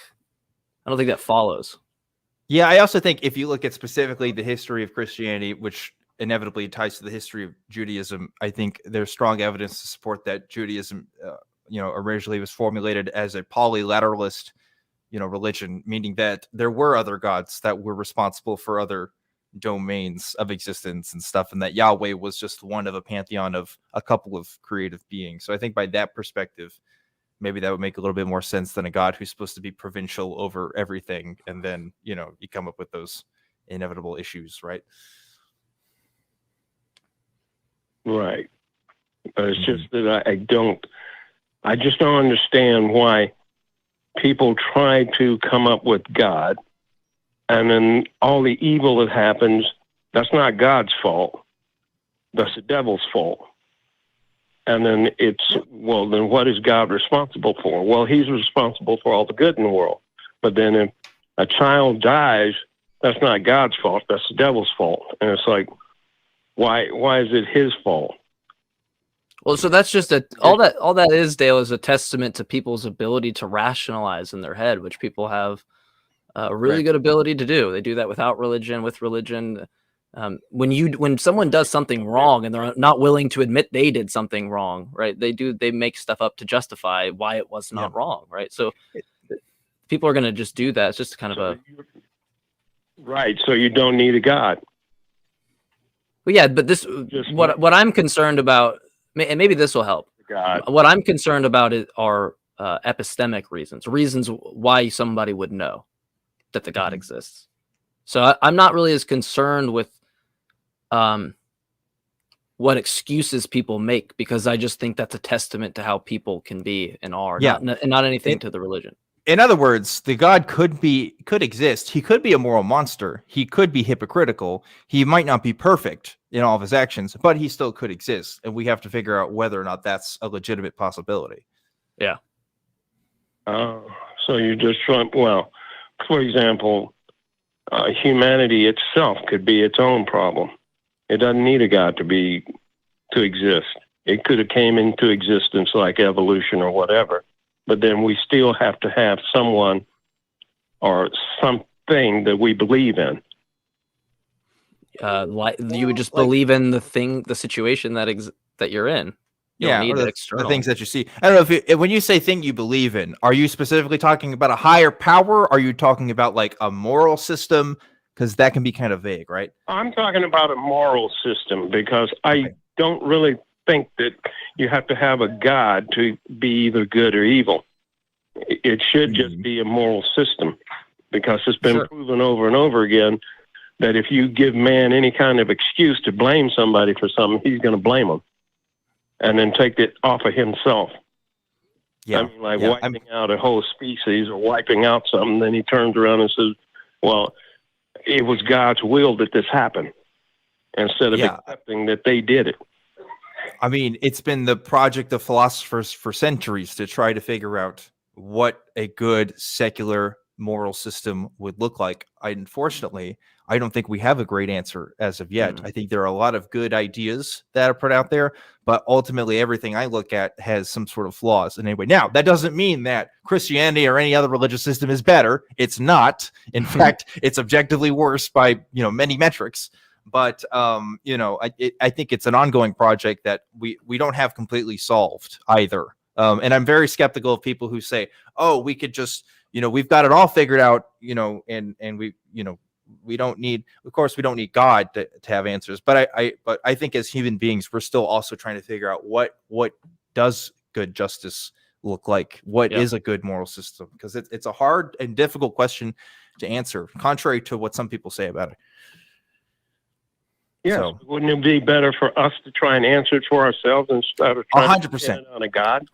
that follows. Yeah, I also think if you look at specifically the history of Christianity, which inevitably ties to the history of Judaism, I think there's strong evidence to support that Judaism, originally was formulated as a polylateralist religion, meaning that there were other gods that were responsible for other domains of existence and stuff, and that Yahweh was just one of a pantheon of a couple of creative beings. So I think by that perspective, maybe that would make a little bit more sense than a god who's supposed to be provincial over everything, and then you come up with those inevitable issues, right? Right. But it's just that I just don't understand why people try to come up with God, and then all the evil that happens, that's not God's fault. That's the devil's fault. And then then what is God responsible for? Well, he's responsible for all the good in the world. But then if a child dies, that's not God's fault. That's the devil's fault. And it's like, why is it his fault? Well, so that's just all that is, Dale, is a testament to people's ability to rationalize in their head, which people have a really good ability to do. They do that without religion, with religion. When someone does something wrong and they're not willing to admit they did something wrong, right? They make stuff up to justify why it was not wrong, right? So people are going to just do that. It's just kind of right. So you don't need a God. Well, yeah, but what I'm concerned about, and maybe this will help. God. What I'm concerned about are epistemic reasons why somebody would know that the God exists. So I'm not really as concerned with what excuses people make, because I just think that's a testament to how people can be and are, not anything to the religion. In other words, the God could exist. He could be a moral monster. He could be hypocritical. He might not be perfect in all of his actions, but he still could exist. And we have to figure out whether or not that's a legitimate possibility. Yeah. So you're just trying, well, for example, humanity itself could be its own problem. It doesn't need a God to exist. It could have came into existence like evolution or whatever. But then we still have to have someone or something that we believe in. Like you would just believe in the situation that you're in. You don't need the things that you see. I don't know if when you say thing you believe in, are you specifically talking about a higher power? Are you talking about like a moral system? Because that can be kind of vague, right? I'm talking about a moral system, because I don't really think that you have to have a God to be either good or evil. It should just be a moral system, because it's been proven over and over again that if you give man any kind of excuse to blame somebody for something, he's going to blame them and then take it off of himself. I mean, wiping out a whole species or wiping out something, then he turns around and says, well, it was God's will that this happened, instead of accepting that they did it. I mean, it's been the project of philosophers for centuries to try to figure out what a good secular moral system would look like. Unfortunately, I don't think we have a great answer as of yet. I think there are a lot of good ideas that are put out there, but ultimately everything I look at has some sort of flaws. And anyway, now that doesn't mean that Christianity or any other religious system is better. It's not. In fact, it's objectively worse by, many metrics. But, I think it's an ongoing project that we don't have completely solved either. And I'm very skeptical of people who say, oh, we could just, we've got it all figured out, and we don't need, of course, we don't need God to have answers. But I think as human beings, we're still also trying to figure out what does good justice look like? What is a good moral system? Because it's a hard and difficult question to answer, contrary to what some people say about it. Yes, so, wouldn't it be better for us to try and answer it for ourselves instead of trying 100%. To depend on a God?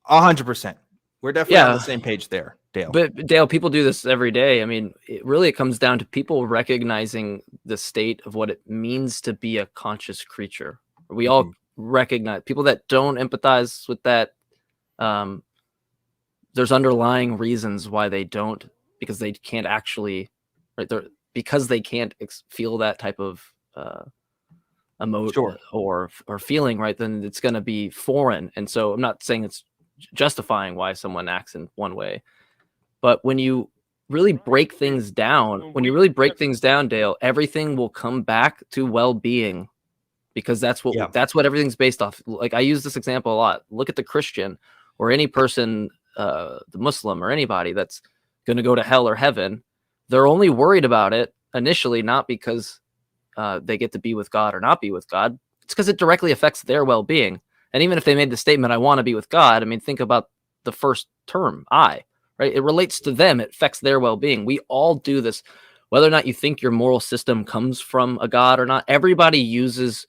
100%. We're definitely on the same page there, Dale. But Dale, people do this every day. I mean, it comes down to people recognizing the state of what it means to be a conscious creature. We all recognize people that don't empathize with that. There's underlying reasons why they don't, because they can't actually, right? Because they can't feel that type of emotion or feeling, right? Then it's going to be foreign. And so I'm not saying it's justifying why someone acts in one way, but when you really break things down, Dale, everything will come back to well-being, because that's what everything's based off. Like I use this example a lot. Look at the Christian or any person, the Muslim or anybody that's going to go to hell or heaven, they're only worried about it initially, not because they get to be with God or not be with God. It's because it directly affects their well-being. And even if they made the statement, I want to be with God, I mean, think about the first term, I, right? It relates to them. It affects their well-being. We all do this, whether or not you think your moral system comes from a God or not. Everybody uses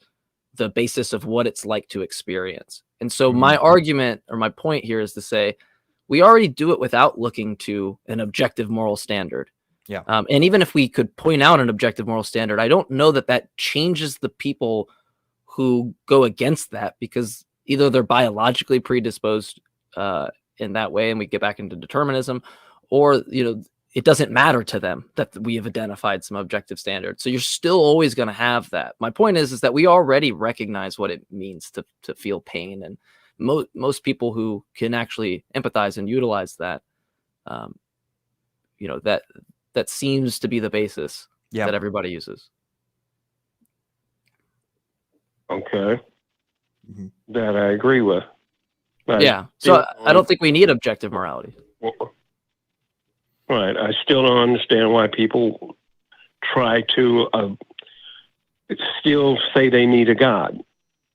the basis of what it's like to experience. And so my argument or my point here is to say, we already do it without looking to an objective moral standard. Yeah. And even if we could point out an objective moral standard, I don't know that that changes the people who go against that, because either they're biologically predisposed in that way, and we get back into determinism, or, it doesn't matter to them that we have identified some objective standard. So you're still always going to have that. My point is that we already recognize what it means to feel pain. And most people who can actually empathize and utilize that, that seems to be the basis that everybody uses. Okay. That I agree with. So I don't think we need objective morality. Right. I still don't understand why people try to still say they need a God.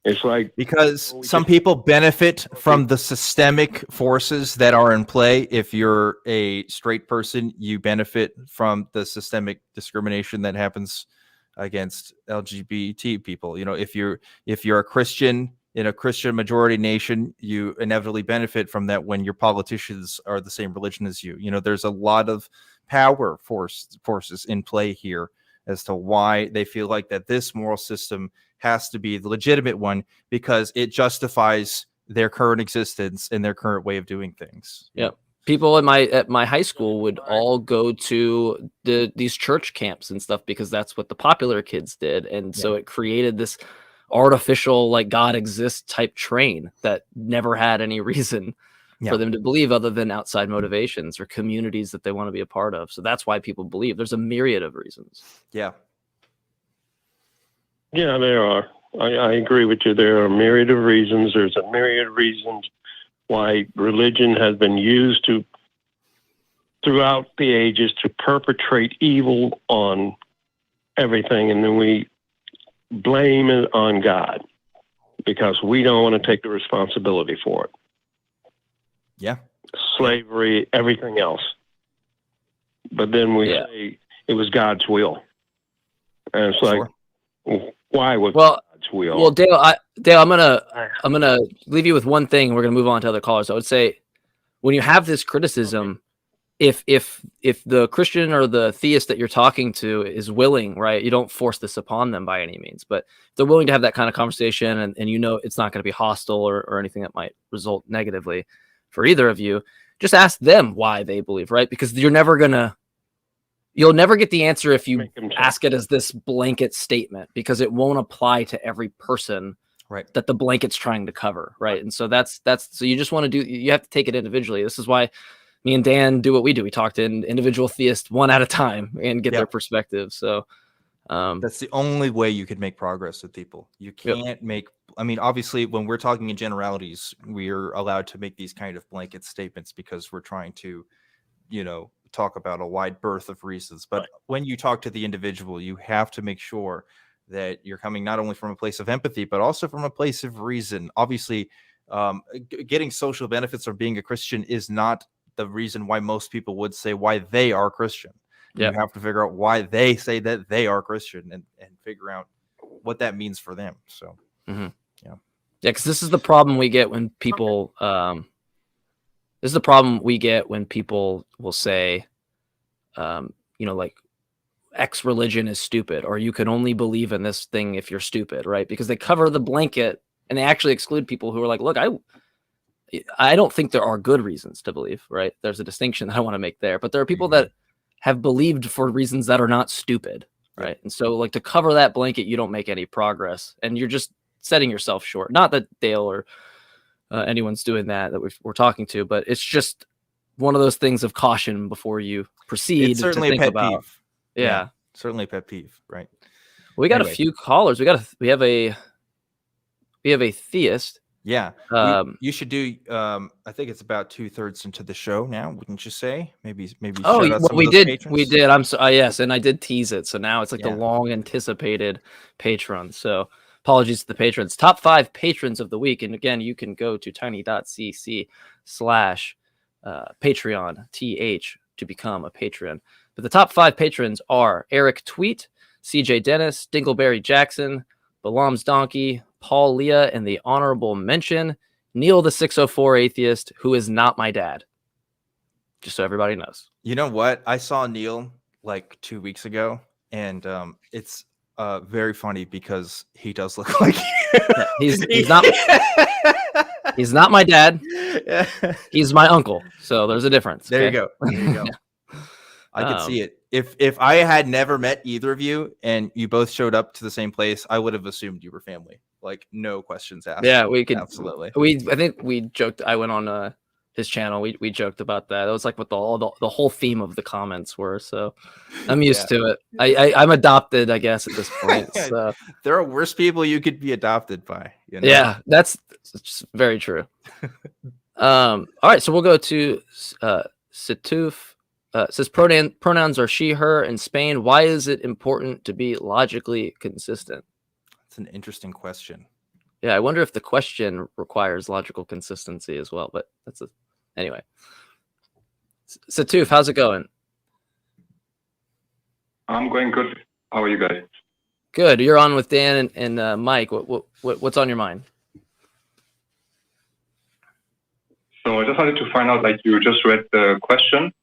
It's like, because some people benefit from the systemic forces that are in play. If you're a straight person, you benefit from the systemic discrimination that happens against LGBT people. If you're a Christian in a Christian majority nation, you inevitably benefit from that when your politicians are the same religion as you. There's a lot of power forces in play here as to why they feel like that this moral system has to be the legitimate one, because it justifies their current existence and their current way of doing things. Yeah. People at my high school would all go to these church camps and stuff because that's what the popular kids did. And so it created this artificial, like, God exists type train that never had any reason for them to believe other than outside motivations or communities that they want to be a part of. So that's why people believe. There's a myriad of reasons. Yeah, there are. I agree with you. There are a myriad of reasons. There's a myriad of reasons why religion has been used throughout the ages to perpetrate evil on everything. And then we blame it on God because we don't want to take the responsibility for it. Yeah. Slavery, everything else. But then we say it was God's will. And it's like, why was God's will? Well, Dale, I'm gonna leave you with one thing. We're gonna move on to other callers. I would say, when you have this criticism, if the Christian or the theist that you're talking to is willing, right, you don't force this upon them by any means, but if they're willing to have that kind of conversation, and it's not going to be hostile or anything that might result negatively for either of you, just ask them why they believe, right? Because you'll never get the answer if you ask it as this blanket statement, because it won't apply to every person that the blanket's trying to cover, right? And so so you just want to you have to take it individually. This is why me and Dan do what we do. We talk to individual theists one at a time and get their perspective. So that's the only way you could make progress with people. You can't obviously, when we're talking in generalities, we're allowed to make these kind of blanket statements because we're trying to, talk about a wide berth of reasons. But when you talk to the individual, you have to make sure that you're coming not only from a place of empathy, but also from a place of reason. Obviously, getting social benefits from being a Christian is not the reason why most people would say why they are Christian. You have to figure out why they say that they are Christian and figure out what that means for them. So, because this is the problem we get when people. This is the problem we get when people will say, like, X religion is stupid, or you can only believe in this thing if you're stupid, right? Because they cover the blanket and they actually exclude people who are like, look, I don't think there are good reasons to believe, right? There's a distinction that I want to make there, but there are people that have believed for reasons that are not stupid, right? And so, like, to cover that blanket, you don't make any progress, and you're just setting yourself short. Not that Dale or anyone's doing that we're talking to, but it's just one of those things of caution before you proceed. It's certainly to think a pet about. peeve. Yeah, certainly a pet peeve, right? We got a few callers. We have a theist. Yeah. You should do. I think it's about 2/3 into the show now. Wouldn't you say? Maybe. Oh, shout out well, some we of those did. patrons. We did. I'm so yes, and I did tease it. So now it's like the Yeah. long anticipated patron. So apologies to the patrons. Top 5 patrons of the week, and again, you can go to tiny.cc/Patreon to become a patron. But the top 5 patrons are Eric Tweet, CJ Dennis, Dingleberry Jackson, Balam's Donkey, Paul Leah, and the honorable mention, Neil the 604 Atheist, who is not my dad. Just so everybody knows. You know what? I saw Neil like 2 weeks ago, and it's very funny because he does look like he's not my dad. He's my uncle. So there's a difference. There you go. There you go. I could see it. If I had never met either of you and you both showed up to the same place, I would have assumed you were family. Like no questions asked. Yeah, we could absolutely. I think we joked. I went on his channel. We joked about that. It was like what the whole theme of the comments were. So I'm used to it. I'm adopted, I guess, at this point. So there are worse people you could be adopted by. You know? Yeah, that's very true. All right, so we'll go to Setuf. Says pronouns are she, her in Spain. Why is it important to be logically consistent? That's an interesting question. Yeah, I wonder if the question requires logical consistency as well. But anyway. Setuf, how's it going? I'm going good. How are you guys? Good. You're on with Dan and Mike. What's on your mind? So I just wanted to find out, like you just read the question,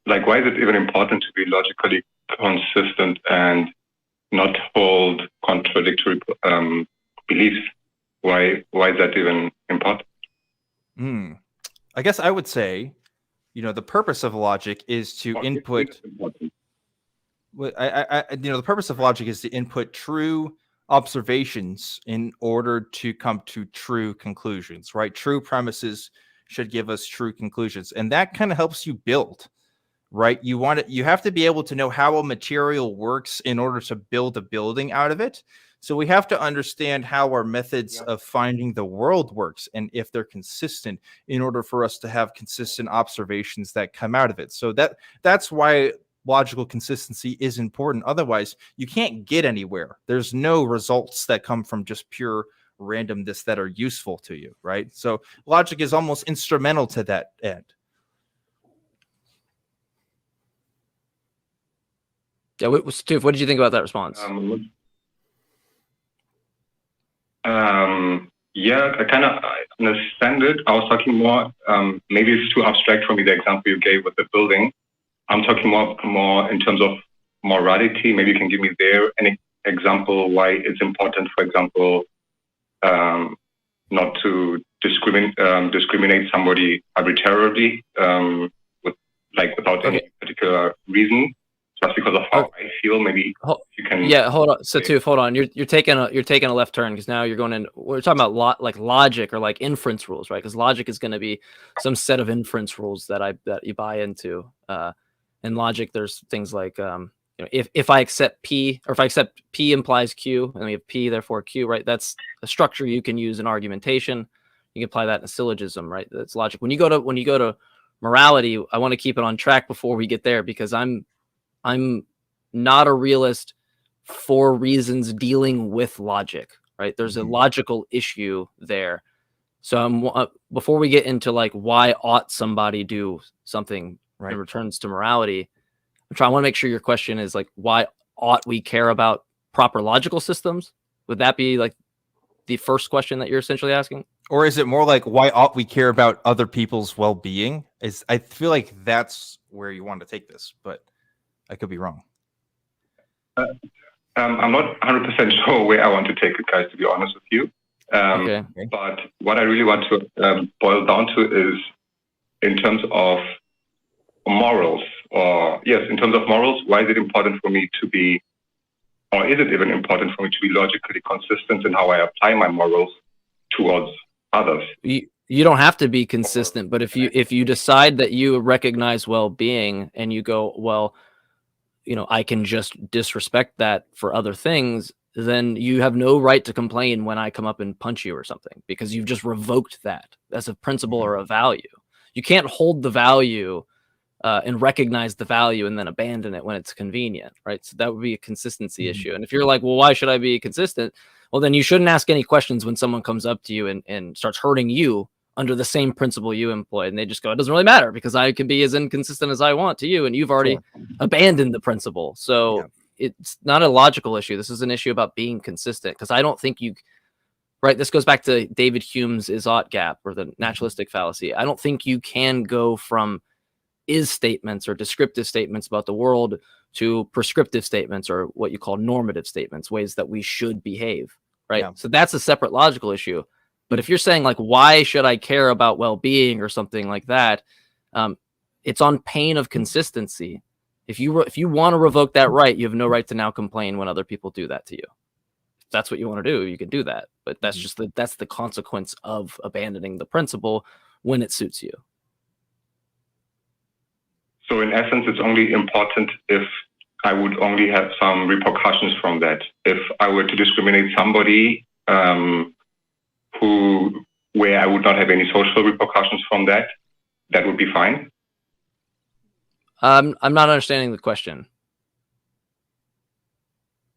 like why is it even important to be logically consistent and not hold contradictory beliefs? Why is that even important? I guess I would say, the purpose of logic is to input. The purpose of logic is to input true observations in order to come to true conclusions, right? True premises should give us true conclusions, and that kind of helps you build, right? You have to be able to know how a material works in order to build a building out of it. So we have to understand how our methods of finding the world works and if they're consistent in order for us to have consistent observations that come out of it. So that's why logical consistency is important. Otherwise, you can't get anywhere. There's no results that come from just pure randomness that are useful to you, right? So logic is almost instrumental to that end. Yeah, Steve, what did you think about that response? Yeah, I understand it. I was talking more, maybe it's too abstract for me, the example you gave with the building. I'm talking more in terms of morality. Maybe you can give me there an example why it's important, for example, not to discriminate somebody arbitrarily, without any particular reason, just because of how I feel. Maybe you can. Yeah, hold on. Setuf, hold on. You're taking a left turn because now you're going in. We're talking about logic or like inference rules, right? Because logic is going to be some set of inference rules that you buy into. In logic, there's things like if I accept P, or if I accept P implies Q, and we have P therefore Q, right? That's a structure you can use in argumentation. You can apply that in a syllogism, right? That's logic. When you go to morality, I want to keep it on track before we get there because I'm not a realist for reasons dealing with logic, right? There's a logical issue there. So before we get into like why ought somebody do something in returns to morality, I want to make sure your question is like why ought we care about proper logical systems? Would that be like the first question that you're essentially asking? Or is it more like why ought we care about other people's well-being? I feel like that's where you want to take this, but I could be wrong. I'm not 100% sure where I want to take it, guys, to be honest with you. Okay. But what I really want to boil down to is in terms of morals, in terms of morals, why is it important for me to be, or is it even important for me to be logically consistent in how I apply my morals towards others? You don't have to be consistent, but if you decide that you recognize well-being and you go, well, I can just disrespect that for other things, then you have no right to complain when I come up and punch you or something, because you've just revoked that as a principle or a value. You can't hold the value and recognize the value and then abandon it when it's convenient, right? So that would be a consistency issue. And if you're like, well, why should I be consistent? Well, then you shouldn't ask any questions when someone comes up to you and starts hurting you under the same principle you employed. And they just go, it doesn't really matter because I can be as inconsistent as I want to you. And you've already abandoned the principle. So it's not a logical issue. This is an issue about being consistent, because I don't think you, right? This goes back to David Hume's is-ought gap, or the naturalistic fallacy. I don't think you can go from is statements or descriptive statements about the world to prescriptive statements, or what you call normative statements, ways that we should behave, right? So that's a separate logical issue. But if you're saying like, why should I care about well-being or something like that? It's on pain of consistency. If you want to revoke that right, you have no right to now complain when other people do that to you. If that's what you want to do, you can do that. But that's just that's the consequence of abandoning the principle when it suits you. So in essence, it's only important if I would only have some repercussions from that. If I were to discriminate somebody where I would not have any social repercussions from that, that would be fine. I'm not understanding the question.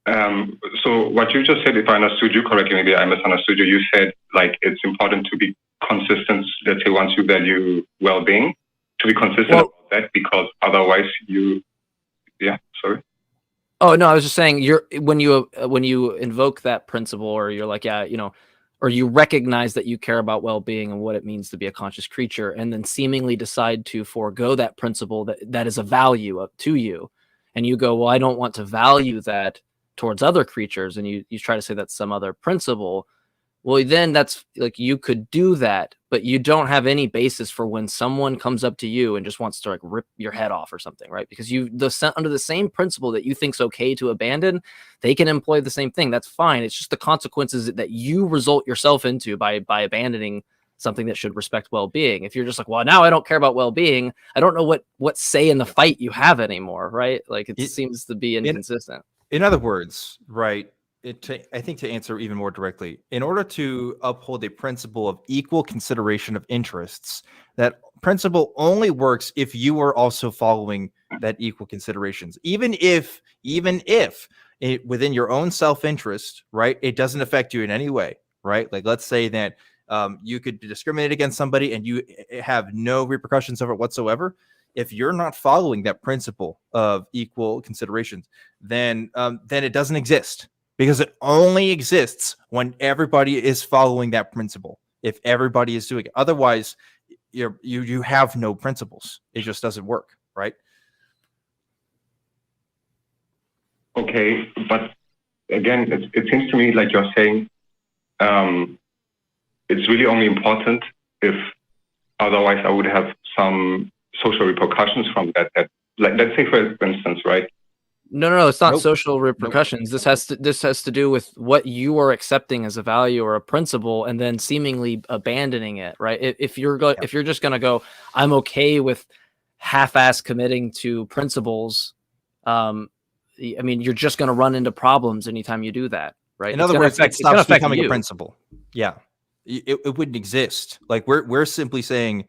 So what you just said, if I understood you correctly, maybe I misunderstood you. You said like it's important to be consistent. Let's say once you value well-being, to be consistent about that, because otherwise you, sorry. Oh no, I was just saying when you invoke that principle, or you're like, or you recognize that you care about well-being and what it means to be a conscious creature, and then seemingly decide to forego that principle that is a value to you, and you go, well, I don't want to value that towards other creatures, and you try to say that's some other principle. Well, then that's like, you could do that, but you don't have any basis for when someone comes up to you and just wants to like rip your head off or something, right? Because under the same principle that you think's okay to abandon, they can employ the same thing. That's fine. It's just the consequences that you result yourself into by abandoning something that should respect well-being. If you're just like, well, now I don't care about well-being, I don't know what say in the fight you have anymore, right? Like it seems to be inconsistent. In other words, right? I think to answer even more directly, in order to uphold a principle of equal consideration of interests, that principle only works if you are also following that equal considerations. Even if it, within your own self-interest, right, it doesn't affect you in any way, right? Like let's say that you could discriminate against somebody and you have no repercussions of it whatsoever. If you're not following that principle of equal considerations, then it doesn't exist. Because it only exists when everybody is following that principle. If everybody is doing it, otherwise, you have no principles. It just doesn't work, right? Okay, but again, it seems to me like you're saying it's really only important if otherwise I would have some social repercussions from that. Like let's say for instance, right? No, it's not social repercussions. This has to do with what you are accepting as a value or a principle, and then seemingly abandoning it, right? If you're just gonna go, I'm okay with half-ass committing to principles. I mean, you're just gonna run into problems anytime you do that, right? In other words, it stops becoming a principle. Yeah, it wouldn't exist. Like we're simply saying,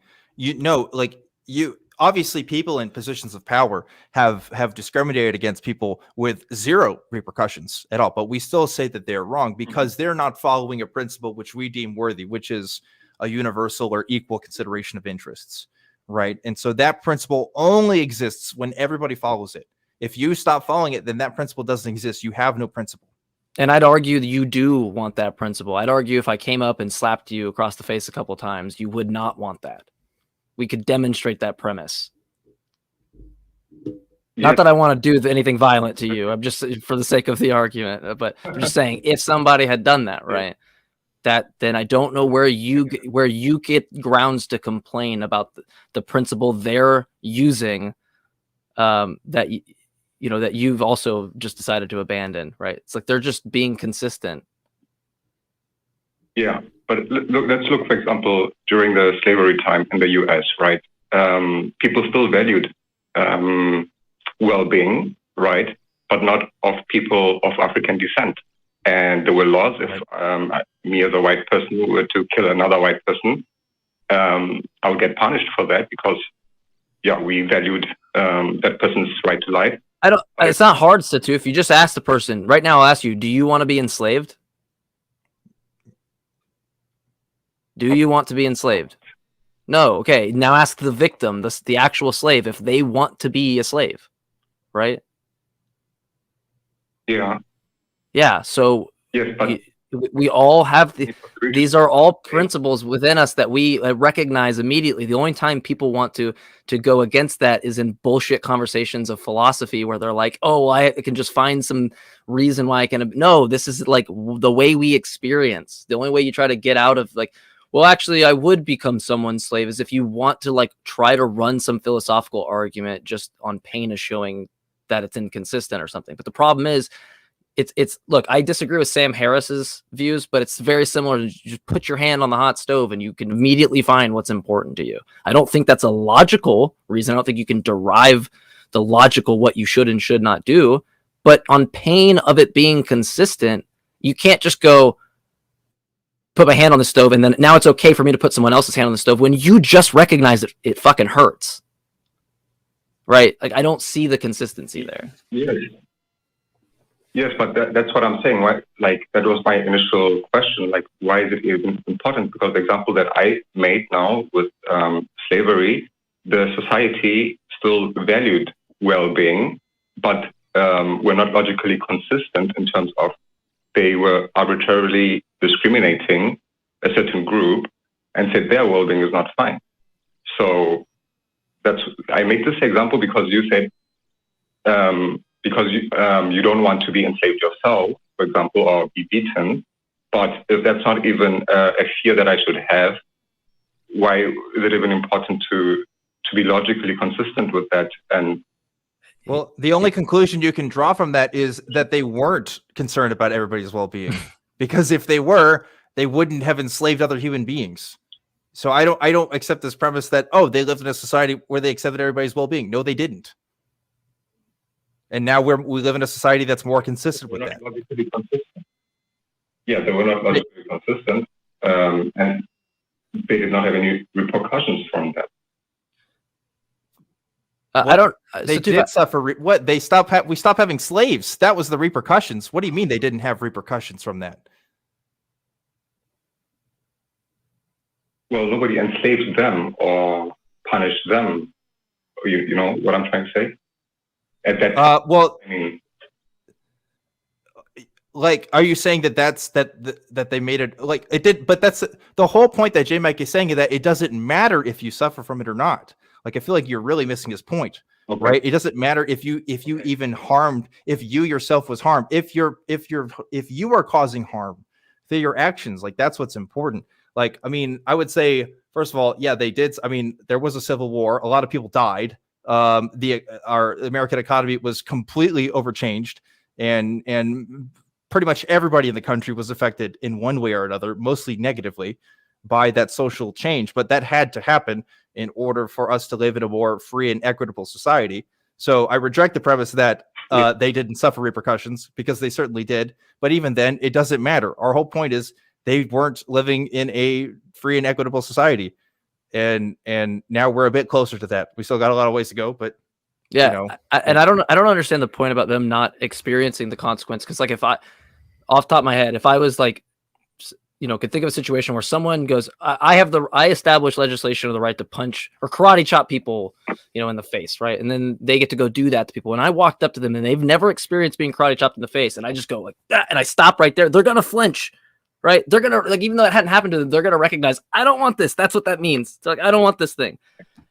obviously, people in positions of power have discriminated against people with zero repercussions at all, but we still say that they're wrong because they're not following a principle which we deem worthy, which is a universal or equal consideration of interests, right? And so that principle only exists when everybody follows it. If you stop following it, then that principle doesn't exist. You have no principle. And I'd argue that you do want that principle. I'd argue if I came up and slapped you across the face a couple of times, you would not want that. We could demonstrate that premise. Not that I want to do anything violent to you. I'm just for the sake of the argument, but I'm just saying if somebody had done that, right, then I don't know where you get grounds to complain about the principle they're using that you've also just decided to abandon, right? It's like they're just being consistent. Yeah, but let's look, for example, during the slavery time in the U.S., right? People still valued well-being, right? But not of people of African descent. and there were laws. If me as a white person were to kill another white person, I would get punished for that because, we valued that person's right to life. It's not hard, Setuf. If you just ask the person right now, I'll ask you: do you want to be enslaved? Do you want to be enslaved? No. Okay. Now ask the victim, the actual slave, if they want to be a slave, right? Yeah. Yeah. So yes, but we all have these are all principles within us that we recognize immediately. The only time people want to go against that is in bullshit conversations of philosophy where they're like, oh, I can just find some reason why I can. No, this is like the way we experience. The only way you try to get out of like, well, actually, I would become someone's slave is if you want to like try to run some philosophical argument just on pain of showing that it's inconsistent or something. But the problem is, it's look, I disagree with Sam Harris's views, but it's very similar to just put your hand on the hot stove and you can immediately find what's important to you. I don't think that's a logical reason. I don't think you can derive the logical what you should and should not do, but on pain of it being consistent, you can't just go put my hand on the stove and then now it's okay for me to put someone else's hand on the stove when you just recognize that it fucking hurts. Right? Like I don't see the consistency there. Yes, but that's what I'm saying. Right? Like that was my initial question. Like, why is it even important? Because the example that I made now with slavery, the society still valued well-being, but were not logically consistent in terms of they were arbitrarily discriminating a certain group and said their well-being is not fine. So I made this example because you said. Because you don't want to be enslaved yourself, for example, or be beaten. But if that's not even a fear that I should have, why is it even important to be logically consistent with that? And well, the only conclusion you can draw from that is that they weren't concerned about everybody's well-being, because if they were, they wouldn't have enslaved other human beings. So I don't accept this premise that they lived in a society where they accepted everybody's well-being. No, they didn't. And now we live in a society that's more consistent with that. Consistent. Yeah, they were not logically consistent, and they did not have any repercussions from that. I don't. They did suffer. What we stopped having slaves. That was the repercussions. What do you mean they didn't have repercussions from that? Well, nobody enslaved them or punished them. You know what I'm trying to say? At that well, I mean, like, are you saying that they made it like it did? But that's the whole point that Jmike is saying, is that it doesn't matter if you suffer from it or not. Like, I feel like you're really missing his point, right? It doesn't matter if you even harmed, if you yourself was harmed, if you are causing harm through your actions. Like, that's what's important. Like, I mean, I would say, first of all, yeah, they did. I mean, there was a civil war. A lot of people died. Our American economy was completely overchanged, and pretty much everybody in the country was affected in one way or another, mostly negatively, by that social change. But that had to happen in order for us to live in a more free and equitable society. So I reject the premise that they didn't suffer repercussions, because they certainly did. But even then, it doesn't matter. Our whole point is they weren't living in a free and equitable society. And now we're a bit closer to that. We still got a lot of ways to go, but yeah. I don't understand the point about them not experiencing the consequence. Because like, if I, off the top of my head, if I was like, could think of a situation where someone goes, I establish legislation of the right to punch or karate chop people, in the face, right? And then they get to go do that to people. And I walked up to them and they've never experienced being karate chopped in the face, and I just go like that, and I stop right there. They're gonna flinch. Right? They're going to, like, even though it hadn't happened to them, they're going to recognize, I don't want this. That's what that means. It's like, I don't want this thing.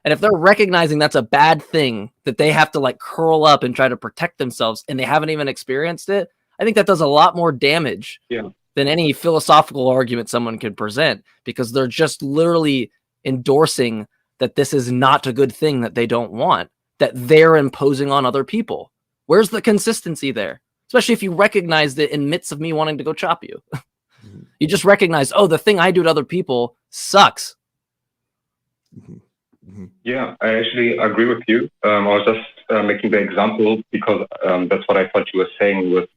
And if they're recognizing that's a bad thing, that they have to like curl up and try to protect themselves, and they haven't even experienced it, I think that does a lot more damage than any philosophical argument someone could present, because they're just literally endorsing that this is not a good thing that they don't want, that they're imposing on other people. Where's the consistency there? Especially if you recognize that in midst of me wanting to go chop you. You just recognize, the thing I do to other people sucks. Yeah, I actually agree with you. I was just making the example because that's what I thought you were saying with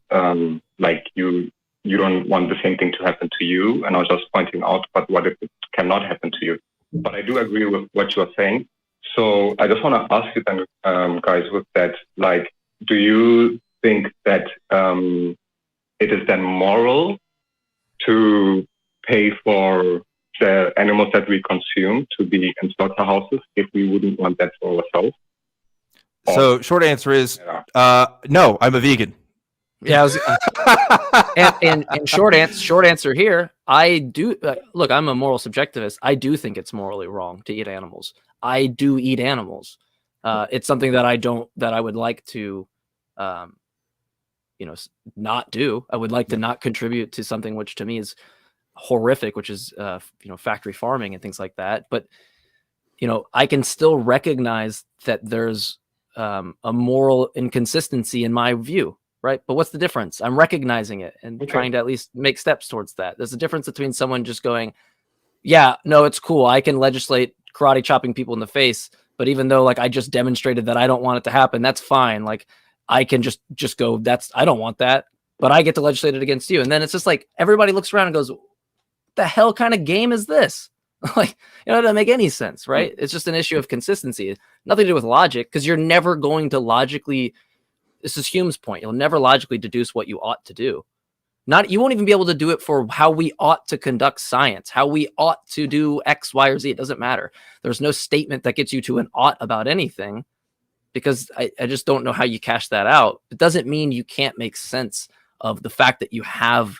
like you you don't want the same thing to happen to you, and I was just pointing out, but what if it cannot happen to you? But I do agree with what you are saying. So I just want to ask you then, guys, with that, like, do you think that it is then moral to pay for the animals that we consume to be in slaughterhouses if we wouldn't want that for ourselves? So short answer is no, I'm a vegan. Yeah, and short answer here, I do look. I'm a moral subjectivist. I do think it's morally wrong to eat animals. I do eat animals. It's something that I would like to, not do. I would like to not contribute to something which to me is horrific, which is factory farming and things like that. But I can still recognize that there's a moral inconsistency in my view. Right. But what's the difference? I'm recognizing it and trying to at least make steps towards that. There's a difference between someone just going, yeah, no, it's cool. I can legislate karate chopping people in the face. But even though like I just demonstrated that I don't want it to happen, that's fine. Like I can just go, I don't want that, but I get to legislate it against you. And then it's just like everybody looks around and goes, what the hell kind of game is this? Like, it doesn't make any sense. Right. It's just an issue of consistency. Nothing to do with logic, because you're never going to logically. This is Hume's point. You'll never logically deduce what you ought to do. You won't even be able to do it for how we ought to conduct science, how we ought to do X, Y, or Z. It doesn't matter. There's no statement that gets you to an ought about anything, because I just don't know how you cash that out. It doesn't mean you can't make sense of the fact that you have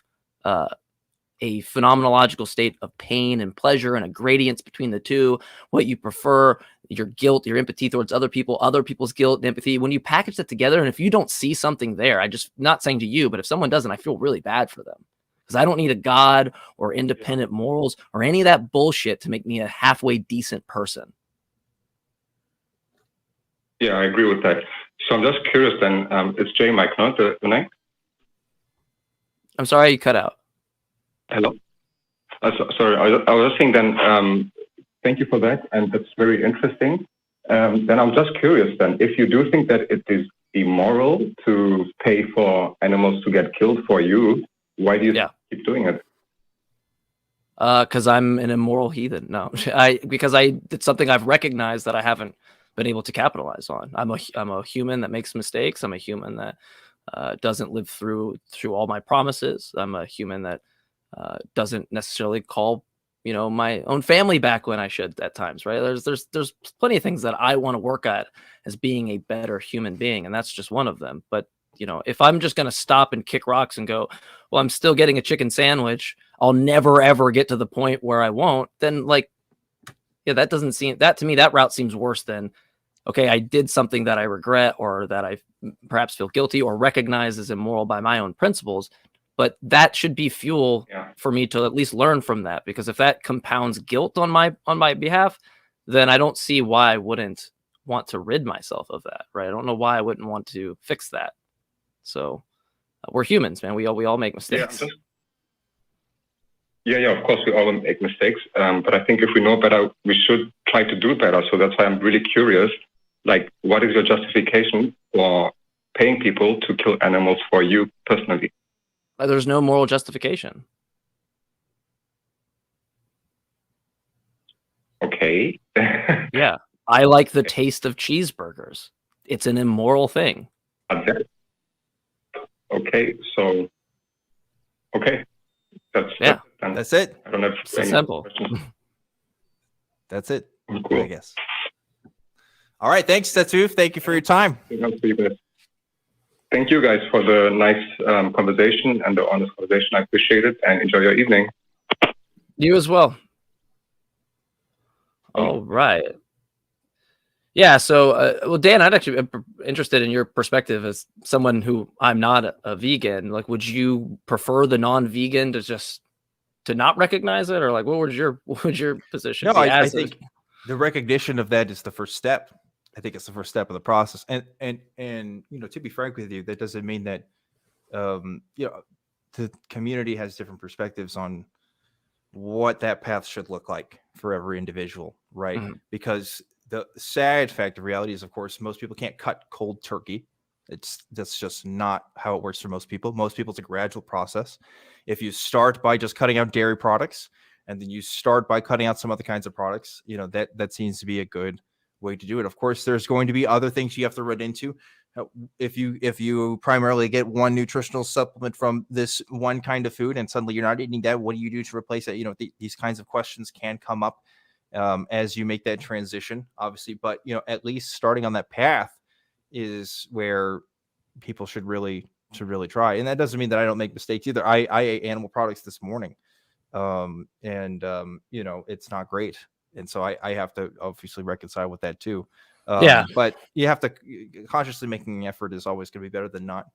a phenomenological state of pain and pleasure and a gradients between the two, what you prefer, your guilt, your empathy towards other people, other people's guilt and empathy. When you package that together, and if you don't see something there, not saying to you, but if someone doesn't, I feel really bad for them, because I don't need a God or independent morals or any of that bullshit to make me a halfway decent person. Yeah, I agree with that. So I'm just curious then, it's Jmike, not the name? I'm sorry, you cut out. Hello. Sorry, I was just saying then, thank you for that, and that's very interesting. Then I'm just curious then, if you do think that it is immoral to pay for animals to get killed for you, why do you keep doing it? Because I'm an immoral heathen. No, because it's something I've recognized that I haven't been able to capitalize on. I'm a human that makes mistakes. I'm a human that doesn't live through all my promises. I'm a human that doesn't necessarily call my own family back when I should at times, right? There's plenty of things that I want to work at as being a better human being, and that's just one of them. But if I'm just going to stop and kick rocks and go, well, I'm still getting a chicken sandwich, I'll never ever get to the point where I won't, then that doesn't seem, that to me, that route seems worse than, okay, I did something that I regret or that I perhaps feel guilty or recognize as immoral by my own principles. But that should be fuel for me to at least learn from that, because if that compounds guilt on my behalf, then I don't see why I wouldn't want to rid myself of that, right? I don't know why I wouldn't want to fix that. So we're humans, man. We all make mistakes. Yeah, of course we all make mistakes. But I think if we know better, we should try to do better. So that's why I'm really curious. Like, what is your justification for paying people to kill animals for you personally? There's no moral justification. Okay. Yeah. I like the taste of cheeseburgers. It's an immoral thing. Okay. So, okay. That's it. I don't have it's simple. That's it. Cool. I guess. All right. Thanks, Setuf. Thank you for your time. Thank you guys for the nice conversation and the honest conversation. I appreciate it, and enjoy your evening. You as well. All right. Yeah. So, well, Dan, I'd actually be interested in your perspective as someone who I'm not a vegan. Like, would you prefer the non-vegan to not recognize it, or like, what would your position? No, I think the recognition of that is the first step. I think it's the first step of the process. And to be frank with you, that doesn't mean that the community has different perspectives on what that path should look like for every individual, right? Mm-hmm. Because the sad fact of reality is, of course, most people can't cut cold turkey That's just not how it works for most people. Most people, it's a gradual process. If you start by just cutting out dairy products, and then you start by cutting out some other kinds of products, that seems to be a good way to do it. Of course, there's going to be other things you have to run into. If you primarily get one nutritional supplement from this one kind of food, and suddenly you're not eating that, what do you do to replace it? These kinds of questions can come up as you make that transition, obviously. But at least starting on that path is where people should really try. And that doesn't mean that I don't make mistakes either. I ate animal products this morning, it's not great, and so I have to obviously reconcile with that too. But you have to consciously making an effort is always going to be better than not.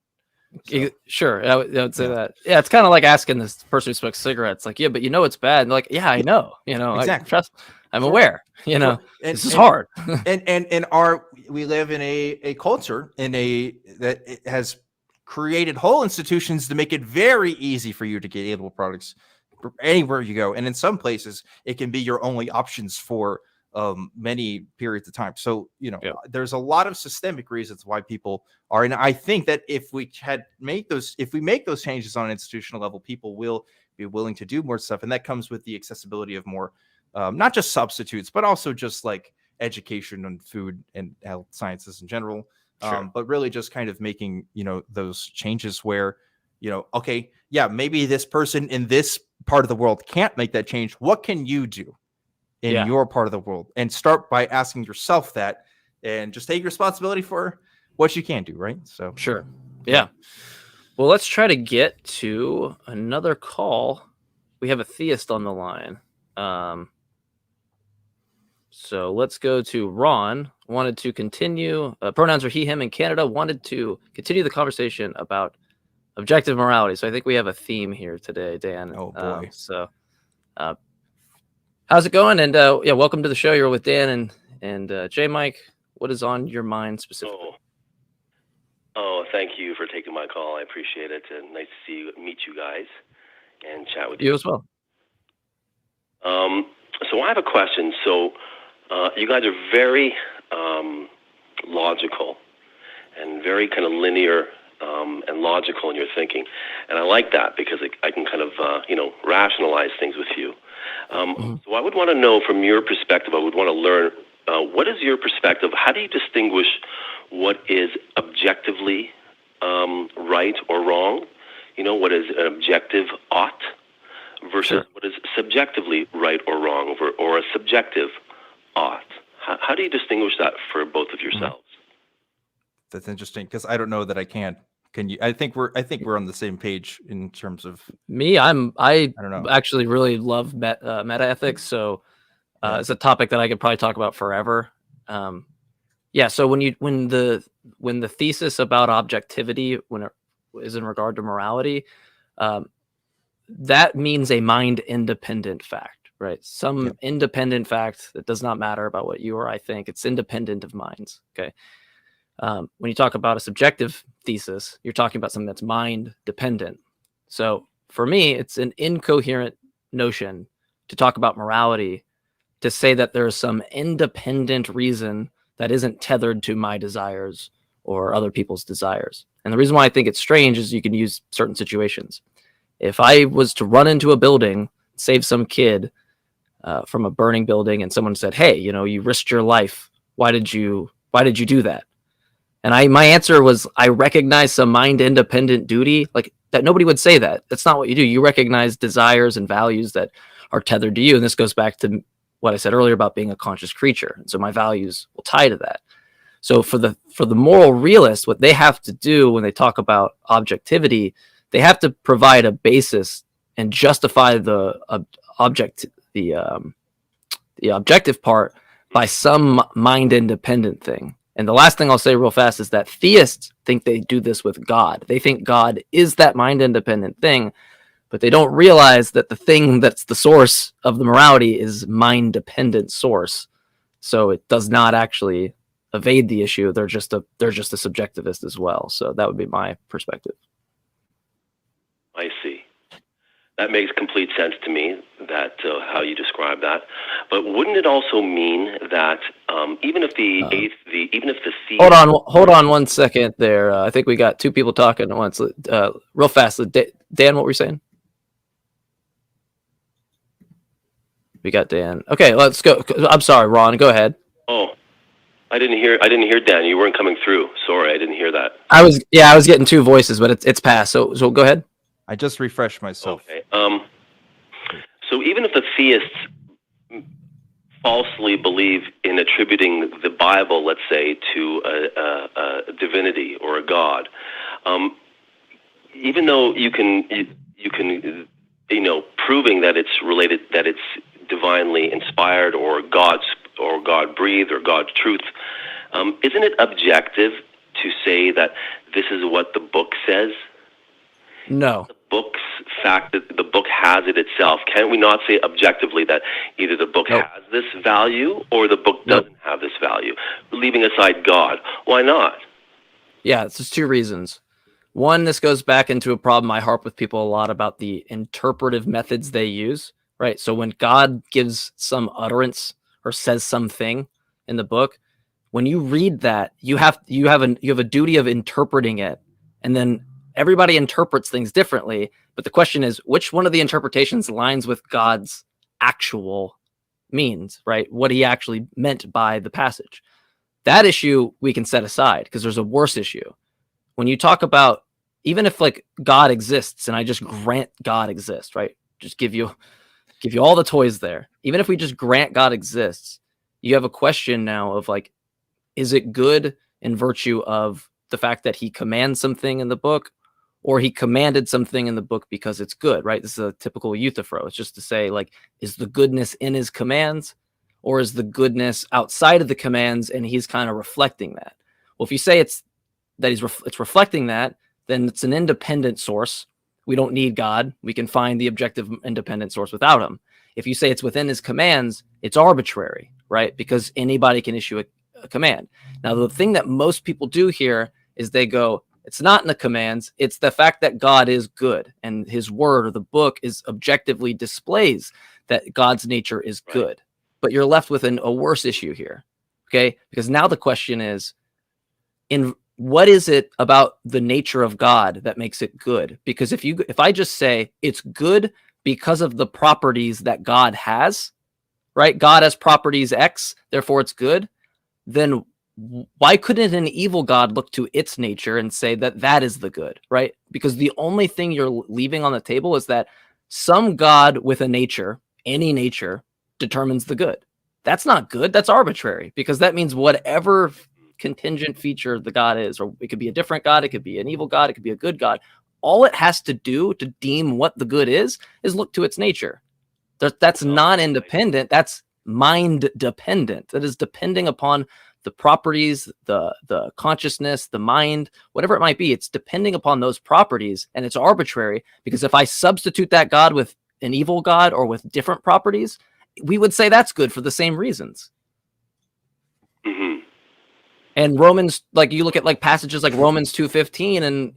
So. Sure, I would say that. Yeah, it's kind of like asking this person who smokes cigarettes, like, yeah, but it's bad. And they're like, yeah, I know. Exactly. I'm aware. And, this is hard. and we live in a culture that it has created whole institutions to make it very easy for you to get edible products anywhere you go, and in some places it can be your only options for many periods of time. So there's a lot of systemic reasons why people are, and I think that if we make those changes on an institutional level, people will be willing to do more stuff, and that comes with the accessibility of more not just substitutes, but also just like education on food and health sciences in general. Sure. But really just kind of making those changes where okay, yeah, maybe this person in this part of the world can't make that change. What can you do in your part of the world? And start by asking yourself that, and just take responsibility for what you can do, right? So sure. Yeah. Well, let's try to get to another call. We have a theist on the line. So let's go to Ron. Wanted to continue, pronouns are he, him in Canada, wanted to continue the conversation about objective morality. So I think we have a theme here today, Dan. Oh boy. How's it going? And welcome to the show. You're with Dan and Jmike. What is on your mind specifically? Oh, thank you for taking my call. I appreciate it. And nice to meet you guys and chat with you. You as well. So I have a question. So you guys are very logical and very kind of linear and logical in your thinking. And I like that because I can kind of, rationalize things with you. So I would want to know from your perspective, I would want to learn, what is your perspective? How do you distinguish what is objectively right or wrong? What is an objective ought versus what is subjectively right or wrong, or a subjective ought? How do you distinguish that for both of yourselves? That's interesting, because I don't know that I can. Can you? I think we're on the same page in terms of me. I don't know. Actually really love meta ethics, so it's a topic that I could probably talk about forever. So when the thesis about objectivity, when it is in regard to morality, that means a mind independent fact, right? Some independent fact that does not matter about what you or I think. It's independent of minds. Okay. When you talk about a subjective thesis, you're talking about something that's mind dependent. So for me, it's an incoherent notion to talk about morality, to say that there's some independent reason that isn't tethered to my desires or other people's desires. And the reason why I think it's strange is you can use certain situations. If I was to run into a building, save some kid from a burning building, and someone said, hey, you risked your life. Why did you do that? And my answer was, I recognize some mind independent duty, like that. Nobody would say that. That's not what you do. You recognize desires and values that are tethered to you. And this goes back to what I said earlier about being a conscious creature. And so my values will tie to that. So for the moral realist, what they have to do when they talk about objectivity, they have to provide a basis and justify the objective part by some mind independent thing. And the last thing I'll say real fast is that theists think they do this with God. They think God is that mind independent thing, but they don't realize that the thing that's the source of the morality is mind dependent source. So it does not actually evade the issue. They're just a subjectivist as well. So that would be my perspective. I see. That makes complete sense to me, that how you describe that. But wouldn't it also mean that even if the Hold on 1 second there. I think we got two people talking at once. Real fast. Dan, what were you saying? We got Dan. Okay, let's go. I'm sorry, Ron. Go ahead. Oh, I didn't hear Dan. You weren't coming through. Sorry, I didn't hear that. I was getting two voices, but it's past. So go ahead. I just refreshed myself. Okay. So even if the theists falsely believe in attributing the Bible, let's say, to a divinity or a god, even though you can proving that it's related, that it's divinely inspired or God breathed or God's truth, isn't it objective to say that this is what the book says? No. The book's fact that the book has it itself. Can we not say objectively that either the book has this value or the book doesn't have this value? Leaving aside God. Why not? Yeah, it's just two reasons. One, this goes back into a problem I harp with people a lot about the interpretive methods they use, right? So when God gives some utterance or says something in the book, when you read that, you have a duty of interpreting it, and then everybody interprets things differently. But the question is, which one of the interpretations aligns with God's actual means, right? What he actually meant by the passage. That issue we can set aside because there's a worse issue. When you talk about, even if like God exists and I just grant God exists, right? Just give you all the toys there. Even if we just grant God exists, you have a question now of like, is it good in virtue of the fact that he commands something in the book, or he commanded something in the book because it's good, right? This is a typical Euthyphro. It's just to say, like, is the goodness in his commands, or is the goodness outside of the commands and he's kind of reflecting that? Well, if you say it's reflecting that, then it's an independent source. We don't need God. We can find the objective independent source without him. If you say it's within his commands, it's arbitrary, right? Because anybody can issue a command. Now, the thing that most people do here is they go, it's not in the commands. It's the fact that God is good and his word or the book is objectively displays that God's nature is good. But you're left with a worse issue here, okay? Because now the question is, what is it about the nature of God that makes it good? Because if I just say it's good because of the properties that God has, right? God has properties X, therefore it's good. Then why couldn't an evil God look to its nature and say that is the good, right? Because the only thing you're leaving on the table is that some God with a nature, any nature, determines the good. That's not good. That's arbitrary, because that means whatever contingent feature the God is, or it could be a different God, it could be an evil God, it could be a good God. All it has to do to deem what the good is look to its nature. That's non-independent. That's mind dependent. That is depending upon the properties, the consciousness, the mind, whatever it might be. It's depending upon those properties, and it's arbitrary, because if I substitute that God with an evil God or with different properties, we would say that's good for the same reasons. Mm-hmm. And Romans, like you look at like passages like Romans 2:15 and,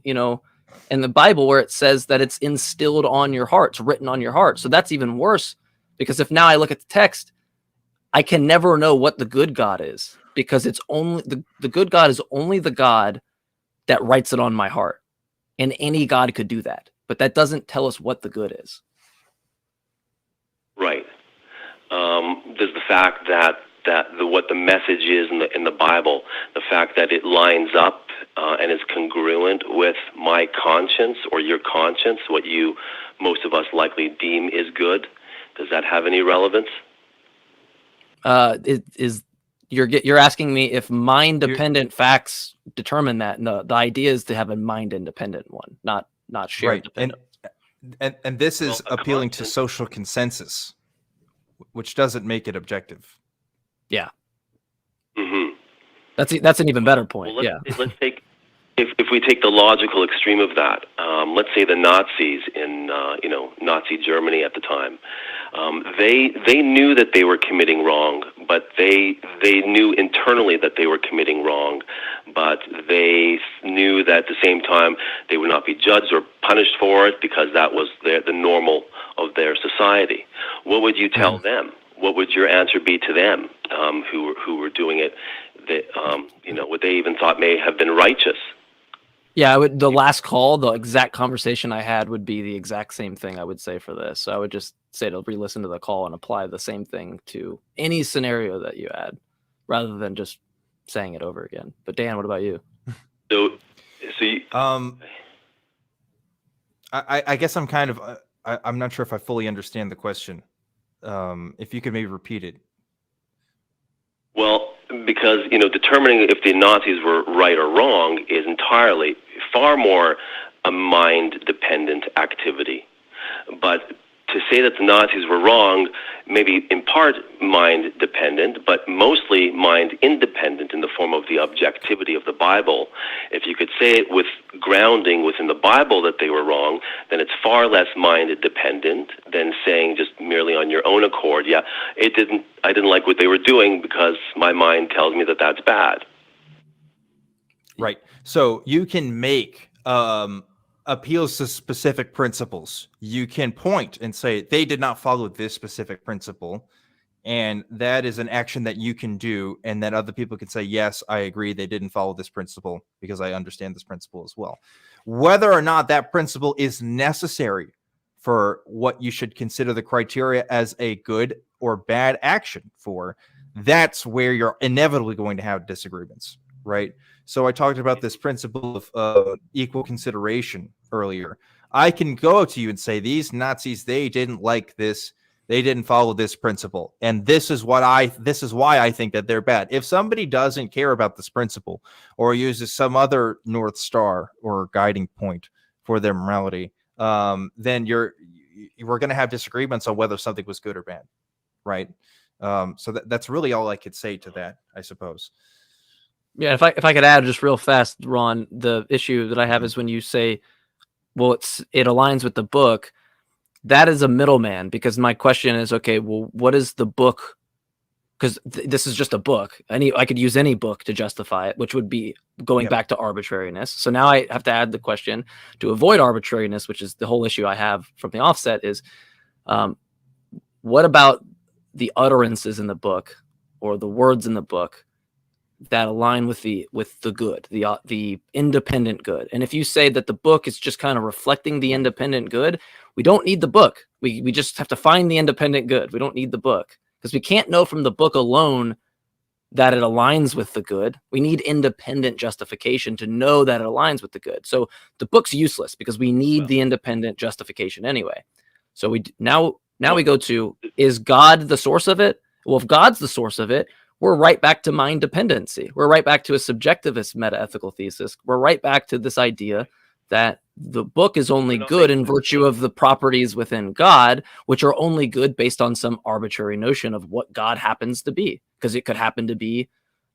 in the Bible where it says that it's instilled on your heart, it's written on your heart. So that's even worse, because if now I look at the text, I can never know what the good God is, because it's only the good God is only the God that writes it on my heart. And any God could do that. But that doesn't tell us what the good is. Right. Does the fact that what the message is in the Bible, the fact that it lines up and is congruent with my conscience or your conscience, what most of us likely deem is good, does that have any relevance? You're asking me if mind-dependent facts determine that. No, the idea is to have a mind-independent one, not shared dependent. And this is appealing to social consensus, which doesn't make it objective. Yeah. Mm-hmm. That's an even better point. Well, let's take if we take the logical extreme of that. Let's say the Nazis in Nazi Germany at the time. They knew that they were committing wrong, but they knew internally that they were committing wrong, but they knew that at the same time they would not be judged or punished for it because that was the normal of their society. What would you tell them? What would your answer be to them who were doing it? That what they even thought may have been righteous? Yeah, the last call, the exact conversation I had would be the exact same thing I would say for this. So I would just say to re-listen to the call and apply the same thing to any scenario that you had, rather than just saying it over again. But Dan, what about you? So you, I guess I'm kind of I'm not sure if I fully understand the question. If you could maybe repeat it. Well, because determining if the Nazis were right or wrong is entirely far more a mind-dependent activity. But to say that the Nazis were wrong, maybe in part mind-dependent, but mostly mind-independent in the form of the objectivity of the Bible. If you could say it with grounding within the Bible that they were wrong, then it's far less mind-dependent than saying just merely on your own accord, yeah, I didn't like what they were doing because my mind tells me that that's bad. Right. So you can make appeals to specific principles. You can point and say they did not follow this specific principle, and that is an action that you can do, and that other people can say, yes, I agree, they didn't follow this principle because I understand this principle as well. Whether or not that principle is necessary for what you should consider the criteria as a good or bad action for, that's where you're inevitably going to have disagreements, right? So I talked about this principle of equal consideration earlier. I can go to you and say, these Nazis, they didn't like this. They didn't follow this principle. And this is why I think that they're bad. If somebody doesn't care about this principle or uses some other North Star or guiding point for their morality, then we're going to have disagreements on whether something was good or bad. Right. So that's really all I could say to that, I suppose. Yeah, if I could add just real fast, Ron, the issue that I have is when you say, well, it aligns with the book, that is a middleman, because my question is, okay, well, what is the book? Because this is just a book. I could use any book to justify it, which would be going back to arbitrariness. So now I have to add the question to avoid arbitrariness, which is the whole issue I have from the offset is, what about the utterances in the book or the words in the book that align with the good, the independent good? And if you say that the book is just kind of reflecting the independent good, we don't need the book. We just have to find the independent good. We don't need the book, because we can't know from the book alone that it aligns with the good. We need independent justification to know that it aligns with the good. So the book's useless because we need the independent justification anyway. So we now we go to, is God the source of it? Well, if God's the source of it, we're right back to mind dependency. We're right back to a subjectivist metaethical thesis. We're right back to this idea that the book is only good in virtue of the properties within God, which are only good based on some arbitrary notion of what God happens to be, because it could happen to be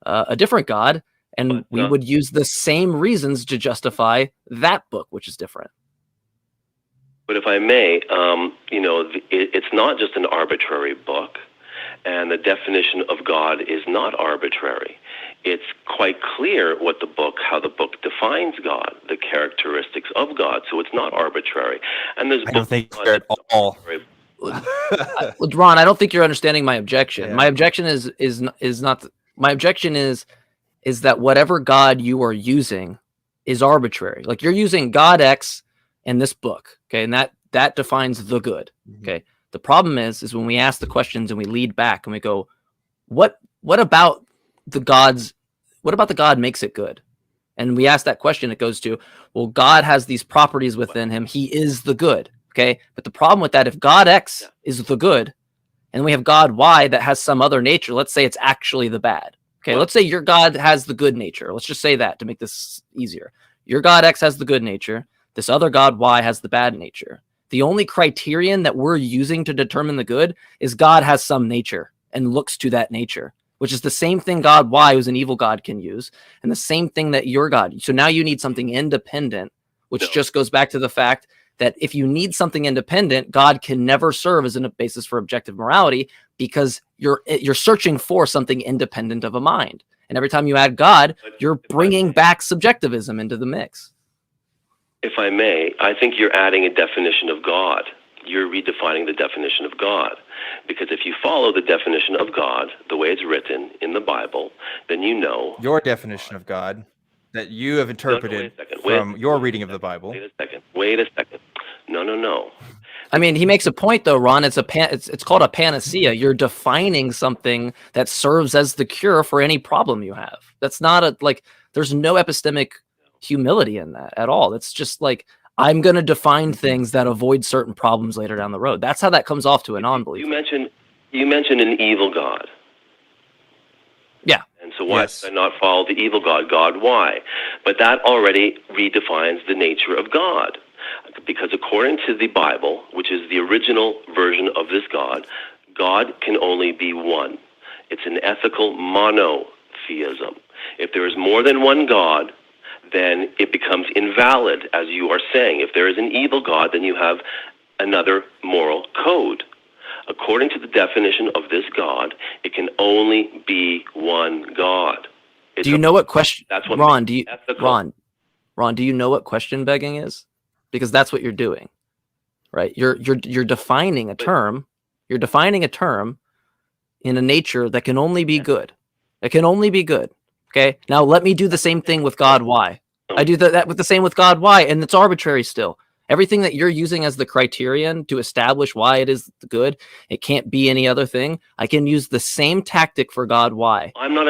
a different God, and we would use the same reasons to justify that book, which is different. But if I may, it's not just an arbitrary book. And the definition of God is not arbitrary. It's quite clear how the book defines God, the characteristics of God. So it's not arbitrary. And there's I don't think they're at all. Ron, I don't think you're understanding my objection. Yeah. My objection is not. My objection is that whatever God you are using is arbitrary. Like, you're using God X in this book, okay, and that defines the good, okay. The problem is when we ask the questions and we lead back and we go, what about the God makes it good? And we ask that question, it goes to, well, God has these properties within him. He is the good. Okay. But the problem with that, if God X is the good and we have God Y that has some other nature, let's say it's actually the bad. Okay. Let's say your God has the good nature. Let's just say that to make this easier. Your God X has the good nature. This other God Y has the bad nature. The only criterion that we're using to determine the good is God has some nature and looks to that nature, which is the same thing God Y, who's an evil God, can use, and the same thing that your God. So now you need something independent, which just goes back to the fact that if you need something independent, God can never serve as a basis for objective morality, because you're searching for something independent of a mind. And every time you add God, you're bringing back subjectivism into the mix. If I may, I think you're adding a definition of God. You're redefining the definition of God. Because if you follow the definition of God, the way it's written in the Bible, then you know your definition of God that you have interpreted from your reading of the Bible. Wait a second. No. I mean, he makes a point though, Ron. It's called a panacea. You're defining something that serves as the cure for any problem you have. That's not there's no epistemic humility in that at all. It's just like, I'm going to define things that avoid certain problems later down the road. That's how that comes off to a non-believer. You mentioned an evil God. Yeah. And so why should I not follow the evil God? God, why? But that already redefines the nature of God. Because according to the Bible, which is the original version of this God, God can only be one. It's an ethical monotheism. If there is more than one God, then it becomes invalid, as you are saying. If there is an evil God, then you have another moral code. According to the definition of this God, it can only be one God. Do you know what question? That's what Ron, do you know what question begging is? Because that's what you're doing, right? You're defining a term. You're defining a term in a nature that can only be good. It can only be good. Okay. Now let me do the same thing with God. Why? I do that with the same with God. Why? And it's arbitrary still. Everything that you're using as the criterion to establish why it is good, it can't be any other thing. I can use the same tactic for God. Why? I'm not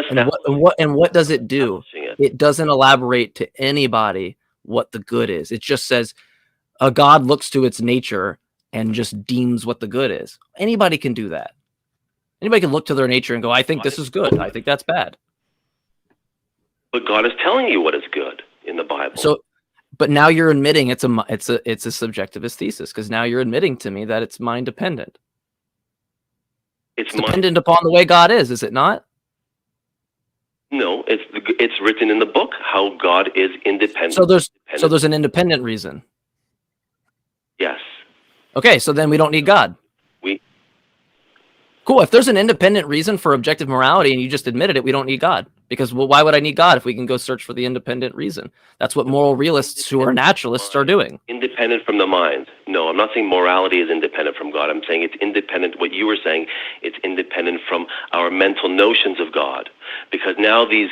and what does it do? It doesn't elaborate to anybody what the good is. It just says a God looks to its nature and just deems what the good is. Anybody can do that. Anybody can look to their nature and go, I think this is good. I think that's bad. But God is telling you what is good in the Bible. So, but now you're admitting it's a subjectivist thesis, because now you're admitting to me that it's mind dependent. It's dependent upon the way God is it not? No, it's written in the book how God is independent. So there's an independent reason. Yes. Okay, so then we don't need God. Cool. If there's an independent reason for objective morality and you just admitted it, we don't need God. Because why would I need God if we can go search for the independent reason? That's what moral realists who are naturalists are doing. Independent from the mind. No, I'm not saying morality is independent from God. I'm saying it's independent. What you were saying, it's independent from our mental notions of God. Because now these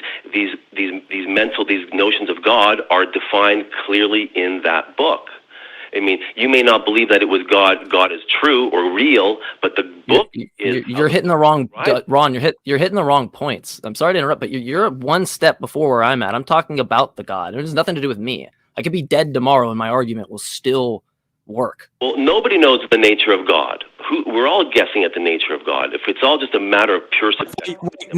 notions of God are defined clearly in that book. I mean, you may not believe that it was God is true or real, but the book is. You're hitting the wrong, right? Ron. You're hitting the wrong points. I'm sorry to interrupt, but you're one step before where I'm at. I'm talking about the God. It has nothing to do with me. I could be dead tomorrow, and my argument will still work. Well, nobody knows the nature of God. We're all guessing at the nature of God. If it's all just a matter of pure subjectivity.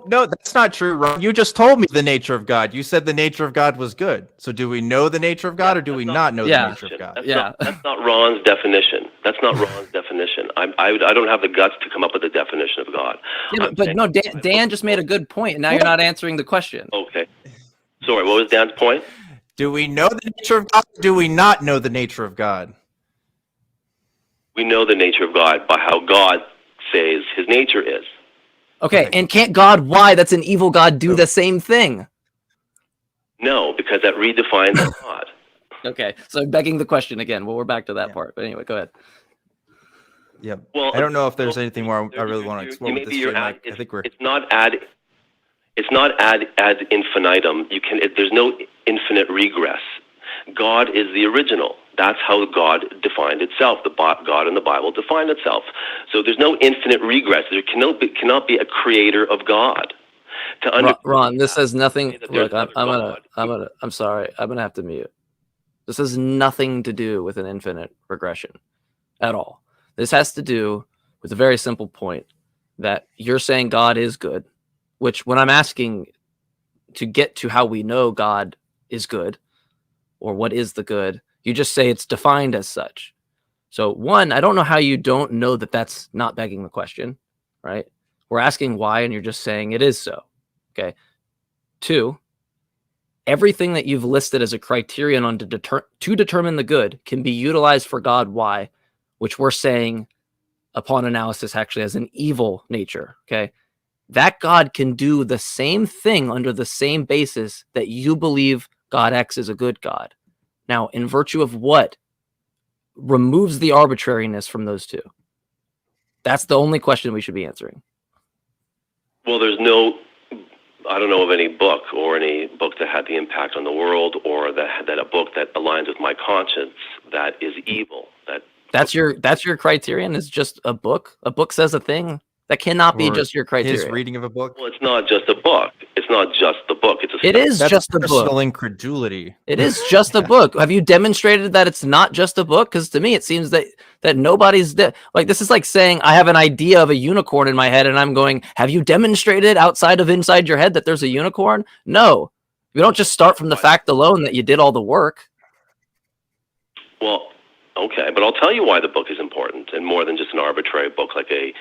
No, that's not true, Ron. You just told me the nature of God. You said the nature of God was good. So do we know the nature of God, or do we not know the nature of God? That's not Ron's definition. That's not Ron's definition. I don't have the guts to come up with a definition of God. Yeah, but no, Dan just made a good point, and now you're not answering the question. Okay. Sorry, what was Dan's point? Do we know the nature of God, or do we not know the nature of God? We know the nature of God by how God says his nature is. Okay, and can't God, why? That's an evil God, do the same thing? No, because that redefines God. Okay, so begging the question again. Well, we're back to that part. But anyway, go ahead. Yeah. Well, I don't know if there's anything more I really want to explore with this. Jmike. I think we're. It's not ad infinitum. There's no infinite regress. God is the original. That's how God defined itself. God in the Bible defined itself. So there's no infinite regress. There cannot be a creator of God. Ron, this has nothing. Look, I'm sorry. I'm gonna have to mute. This has nothing to do with an infinite regression at all. This has to do with a very simple point that you're saying God is good, which when I'm asking to get to how we know God is good or what is the good, you just say it's defined as such. So one, I don't know how you don't know that that's not begging the question, right? We're asking why, and you're just saying it is so. Okay. Two, everything that you've listed as a criterion on to determine the good can be utilized for God. Why? Which we're saying upon analysis actually has an evil nature. Okay. That God can do the same thing under the same basis that you believe God X is a good God. Now, in virtue of what removes the arbitrariness from those two? That's the only question we should be answering. Well, I don't know of any book or any book that had the impact on the world, or that a book that aligns with my conscience that is evil. That's your criterion, is just a book. A book says a thing. That cannot be just your criteria. His reading of a book. Well, it's not just a book. It's not just the book. It is just a book. Personal incredulity. It is just a book. Have you demonstrated that it's not just a book? Because to me, it seems that nobody's like, this is like saying I have an idea of a unicorn in my head, and I'm going, have you demonstrated inside your head that there's a unicorn? No, you don't just start from the fact alone that you did all the work. Well, okay, but I'll tell you why the book is important, and more than just an arbitrary book like a.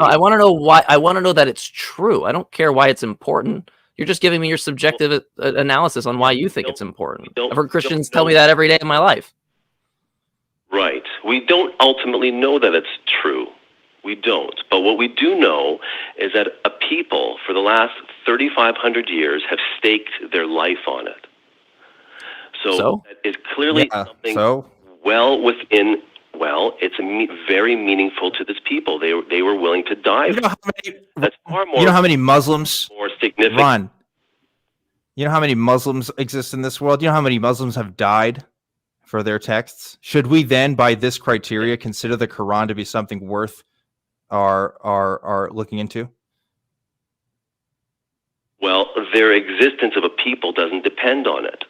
I want to know why. I want to know that it's true. I don't care why it's important. You're just giving me your subjective analysis on why you think it's important. I've heard Christians tell me that every day of my life. Right. We don't ultimately know that it's true. We don't. But what we do know is that a people for the last 3,500 years have staked their life on it. So? That is clearly something well within. Well, it's very meaningful to this people. They were willing to die. That's far more. You know how many Muslims? More significant. Ron, you know how many Muslims exist in this world? You know how many Muslims have died for their texts? Should we then, by this criteria, consider the Quran to be something worth our looking into? Well, their existence of a people doesn't depend on it.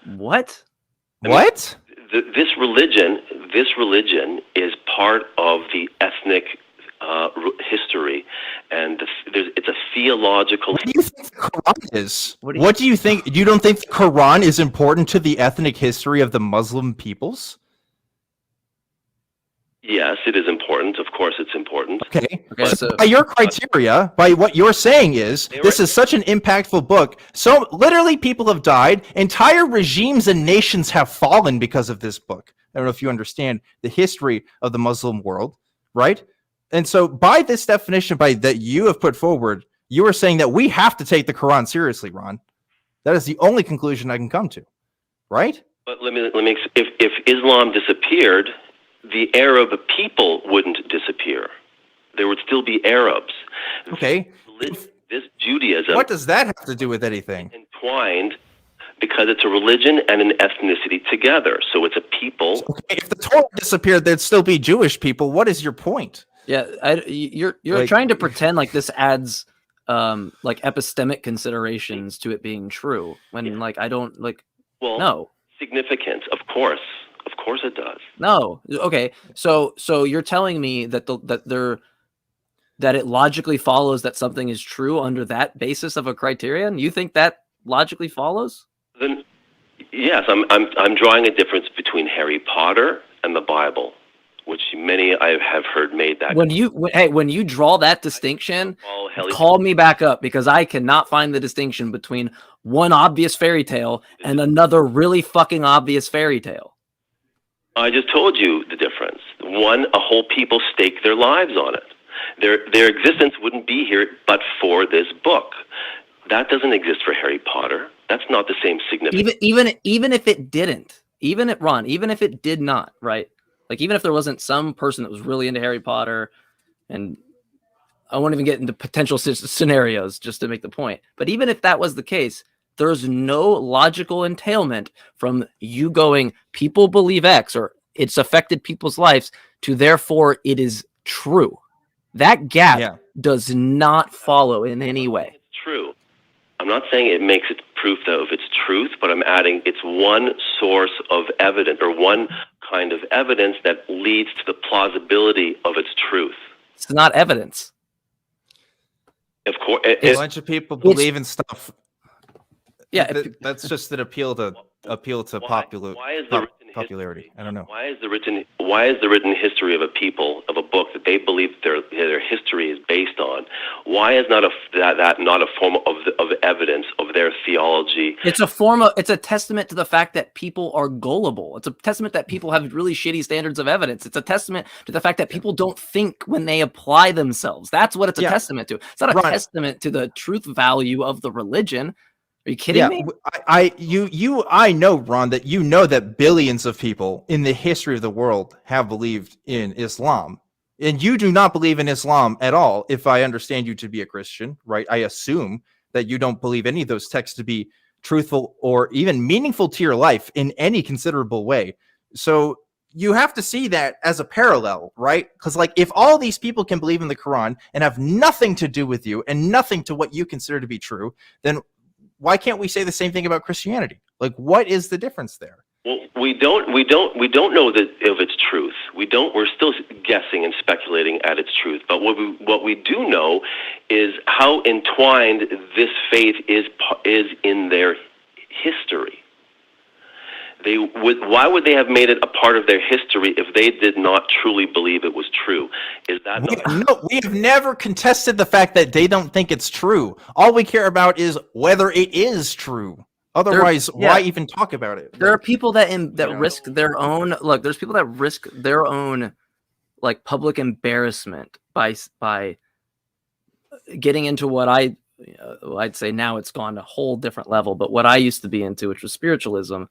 What? What? This religion is part of the ethnic history, and it's a theological. What do you think the Quran is? What do you think? You don't think the Quran is important to the ethnic history of the Muslim peoples? Yes, it is important. Of course, it's important. Okay. So by your criteria, by what you're saying is, this is such an impactful book. So literally people have died. Entire regimes and nations have fallen because of this book. I don't know if you understand the history of the Muslim world, right? And so by this definition that you have put forward, you are saying that we have to take the Quran seriously, Ron. That is the only conclusion I can come to, right? But let me. If Islam disappeared, the Arab people wouldn't disappear. There would still be Arabs. Okay. This Judaism. What does that have to do with anything? Entwined because it's a religion and an ethnicity together. So it's a people. Okay. If the Torah disappeared, there'd still be Jewish people. What is your point? Yeah, you're trying to pretend like this adds like epistemic considerations to it being true when like I don't like. Well, no significance, of course. Of course it does. No. Okay. So you're telling me that that it logically follows that something is true under that basis of a criterion? You think that logically follows? Then yes, I'm drawing a difference between Harry Potter and the Bible, which many I have heard made that. When you draw that distinction, call me back up, because I cannot find the distinction between one obvious fairy tale and another really fucking obvious fairy tale. I just told you the difference. One, a whole people stake their lives on it. Their existence wouldn't be here but for this book. That doesn't exist for Harry Potter. That's not the same significance. Even if it didn't, even if it did not, right? Like even if there wasn't some person that was really into Harry Potter, and I won't even get into potential scenarios just to make the point. But even if that was the case, there's no logical entailment from you going, people believe X or it's affected people's lives, to therefore it is true. That gap does not follow in any way. It's true. I'm not saying it makes it proof of its truth, but I'm adding it's one source of evidence, or one kind of evidence that leads to the plausibility of its truth. It's not evidence. Of course. A bunch of people believe in stuff. Yeah, that's just an appeal to popular. Why is the written popularity. I don't know. Why is the written history of a people, of a book that they believe their history is based on? Why is not that not a form of evidence of their theology? It's a testament to the fact that people are gullible. It's a testament that people have really shitty standards of evidence. It's a testament to the fact that people don't think when they apply themselves. That's what it's a testament to. It's not a testament to the truth value of the religion. Are you kidding me? I know, Ron, that you know that billions of people in the history of the world have believed in Islam. And you do not believe in Islam at all, if I understand you to be a Christian, right? I assume that you don't believe any of those texts to be truthful or even meaningful to your life in any considerable way. So you have to see that as a parallel, right? Because like if all these people can believe in the Quran and have nothing to do with you and nothing to what you consider to be true, then why can't we say the same thing about Christianity? Like, what is the difference there? Well, we don't know that of its truth. We're still guessing and speculating at its truth. But what we do know is how entwined this faith is in their history. Why would they have made it a part of their history if they did not truly believe it was true? Is that we have never contested the fact that they don't think it's true. All we care about is whether it is true. Otherwise, why even talk about it? There are people that risk their own. Look, there's people that risk their own like public embarrassment by getting into what I'd say now it's gone to a whole different level. But what I used to be into, which was spiritualism.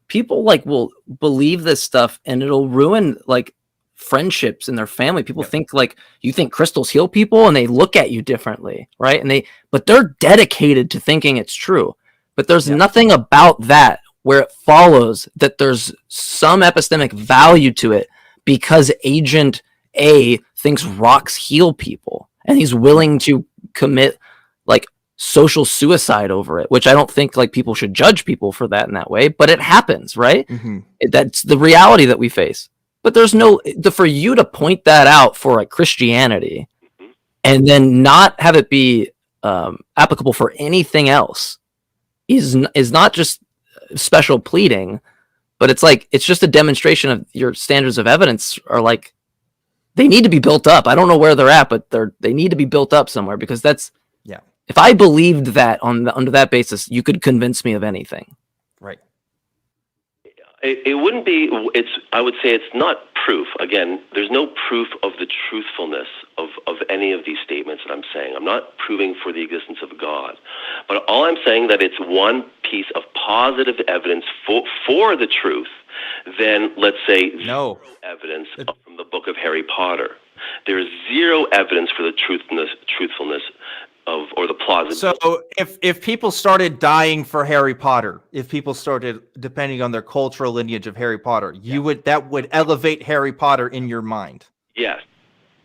People like will believe this stuff and it'll ruin like friendships in their family. People think like you think crystals heal people and they look at you differently, right? But they're dedicated to thinking it's true. But there's nothing about that where it follows that there's some epistemic value to it because Agent A thinks rocks heal people and he's willing to commit like social suicide over it, which I don't think like people should judge people for that in that way, but it happens, right? Mm-hmm. That's the reality that we face. But there's for you to point that out for like Christianity and then not have it be applicable for anything else is not just special pleading, but it's just a demonstration of your standards of evidence are like, they need to be built up. I don't know where they're at, but they need to be built up somewhere because if I believed that under that basis, you could convince me of anything. Right. It wouldn't be. I would say it's not proof. Again, there's no proof of the truthfulness of any of these statements that I'm saying. I'm not proving for the existence of God, but all I'm saying that it's one piece of positive evidence for the truth. Then let's say zero evidence from the book of Harry Potter. There's zero evidence for the truthfulness or the plausibility. So if people started dying for Harry Potter, if people started depending on their cultural lineage of Harry Potter, that would elevate Harry Potter in your mind. Yes,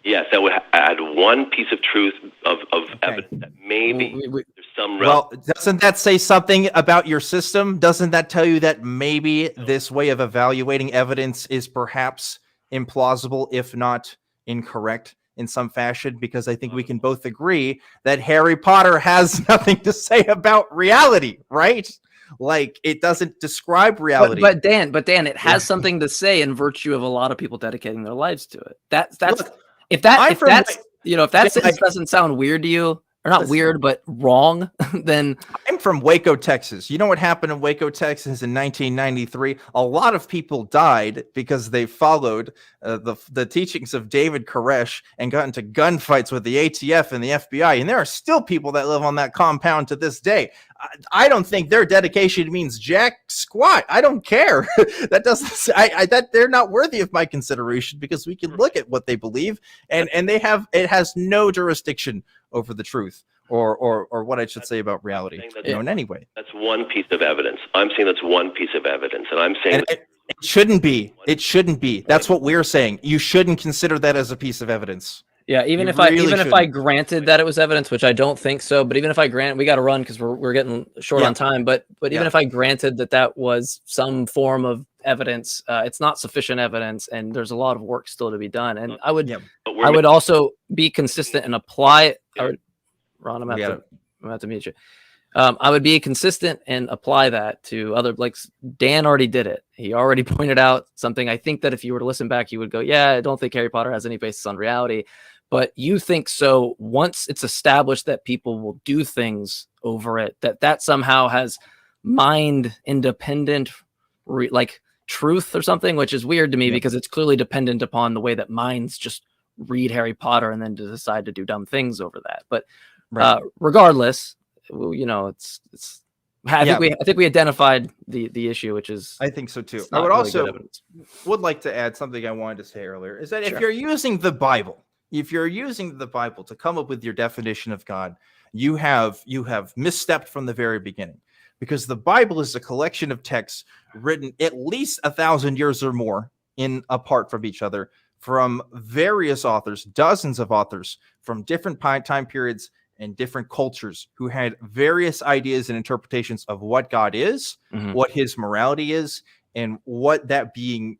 that would add one piece of truth of evidence that maybe there's some. Well, doesn't that say something about your system? Doesn't that tell you that maybe this way of evaluating evidence is perhaps implausible, if not incorrect? In some fashion, because I think we can both agree that Harry Potter has nothing to say about reality, right? Like it doesn't describe reality. But Dan, it has something to say in virtue of a lot of people dedicating their lives to it. If that doesn't sound weird to you, or not weird, but wrong, then I'm from Waco, Texas. You know what happened in Waco, Texas in 1993? A lot of people died because they followed the teachings of David Koresh and got into gunfights with the ATF and the FBI. And there are still people that live on that compound to this day. I don't think their dedication means jack squat. I don't care. That doesn't. That they're not worthy of my consideration because we can look at what they believe, and it has no jurisdiction over the truth or what I should say about reality. In any way. That's one piece of evidence. I'm saying that's one piece of evidence, and I'm saying it shouldn't be. It shouldn't be. That's what we're saying. You shouldn't consider that as a piece of evidence. Yeah, even if I granted that it was evidence, which I don't think so, but even if I grant, we got to run because we're getting short on time. But even if I granted that was some form of evidence, it's not sufficient evidence, and there's a lot of work still to be done. And I would also be consistent and apply. Ron, I'm gonna have to mute you. I would be consistent and apply that to other, like Dan already did it. He already pointed out something. I think that if you were to listen back, you would go, yeah, I don't think Harry Potter has any basis on reality. But you think so once it's established that people will do things over it, that somehow has mind independent, like truth or something, which is weird to me because it's clearly dependent upon the way that minds just read Harry Potter and then decide to do dumb things over that. But regardless, you know, it's I think we identified the issue, which is I think so too. I would really also would like to add something I wanted to say earlier is that if you're using the Bible, to come up with your definition of God, you have misstepped from the very beginning, because the Bible is a collection of texts written at least 1,000 years or more apart from each other, from various authors, dozens of authors from different time periods and different cultures who had various ideas and interpretations of what God is, what his morality is, and what that being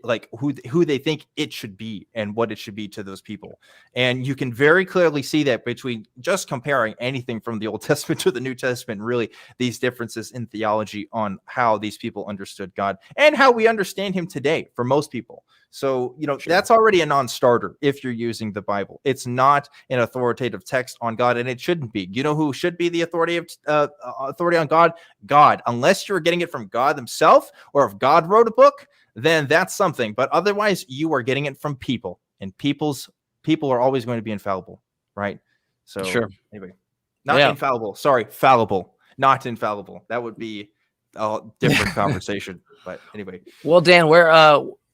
like who they think it should be and what it should be to those people. And you can very clearly see that between just comparing anything from the Old Testament to the New Testament, really these differences in theology on how these people understood God and how we understand him today for most people. So, you know, that's already a non-starter if you're using the Bible. It's not an authoritative text on God, and it shouldn't be. You know who should be the authority on God? God. Unless you're getting it from God himself, or if God wrote a book, then that's something. But otherwise, you are getting it from people, and people are always going to be infallible, right? So anyway, infallible. Sorry, fallible, not infallible. That would be a different conversation. But anyway, well, Dan,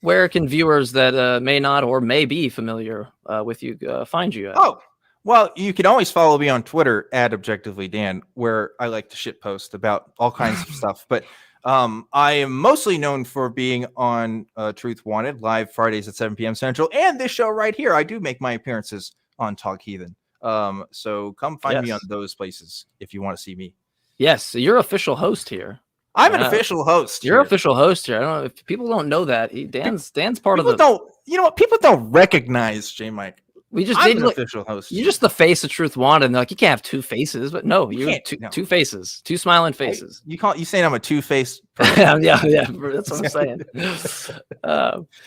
where can viewers that may not or may be familiar with you find you at? Oh, well, you can always follow me on Twitter at ObjectivelyDan, where I like to shitpost about all kinds of stuff. But I am mostly known for being on Truth Wanted live Fridays at 7 p.m. Central, and this show right here. I do make my appearances on Talk Heathen. So come find me on those places if you want to see me. Yes, so you're official host here. I'm an official host. You're official host here. I don't know if people don't know that. Dan's part of the. You know what? People don't recognize Jmike. I'm an official host. You're just the face of Truth Wanted, and they're like, you can't have two faces, but no, you're two faces, two smiling faces. You saying I'm a two-faced person? yeah, that's what I'm saying.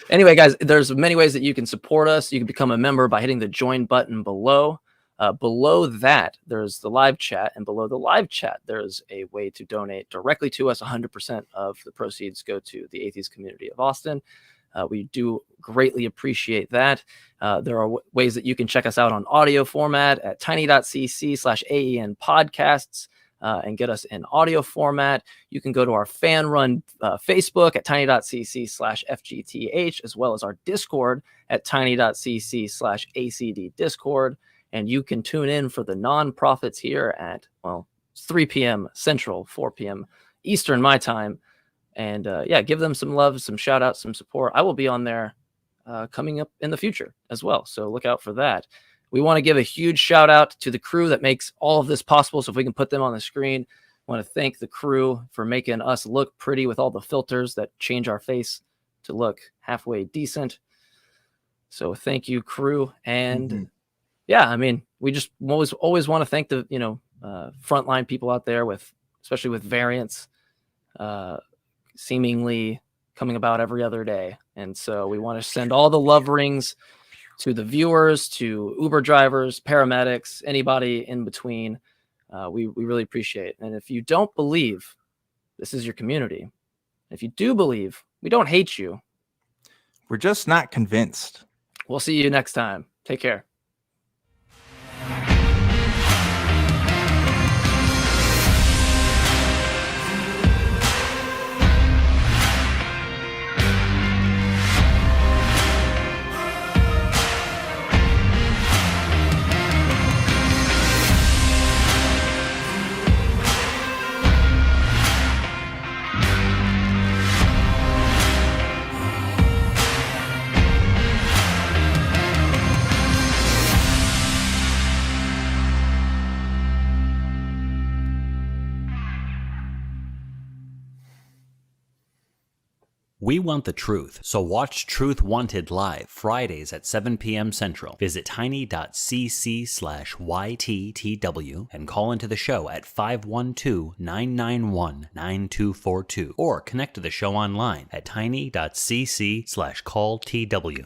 Anyway, guys, there's many ways that you can support us. You can become a member by hitting the join button below. Below that, there's the live chat, and below the live chat, there's a way to donate directly to us. 100% of the proceeds go to the atheist community of Austin. We do greatly appreciate that. There are ways that you can check us out on audio format at tiny.cc/AEN podcasts and get us in audio format. You can go to our fan run Facebook at tiny.cc/FGTH, as well as our Discord at tiny.cc/ACD Discord. And you can tune in for the nonprofits here at, 3 p.m. Central, 4 p.m. Eastern, my time. And give them some love, some shout outs, some support. I will be on there coming up in the future as well. So look out for that. We want to give a huge shout out to the crew that makes all of this possible. So if we can put them on the screen, I want to thank the crew for making us look pretty with all the filters that change our face to look halfway decent. So thank you, crew. And we just always want to thank the, frontline people out there especially with variants, seemingly coming about every other day. And so we want to send all the love rings to the viewers, to Uber drivers, paramedics, anybody in between. We really appreciate it. And if you don't believe this is your community, if you do believe, we don't hate you. We're just not convinced. We'll see you next time. Take care. We want the truth, so watch Truth Wanted live Fridays at 7 p.m. Central. Visit tiny.cc/YTTW and call into the show at 512-991-9242 or connect to the show online at tiny.cc/calltw.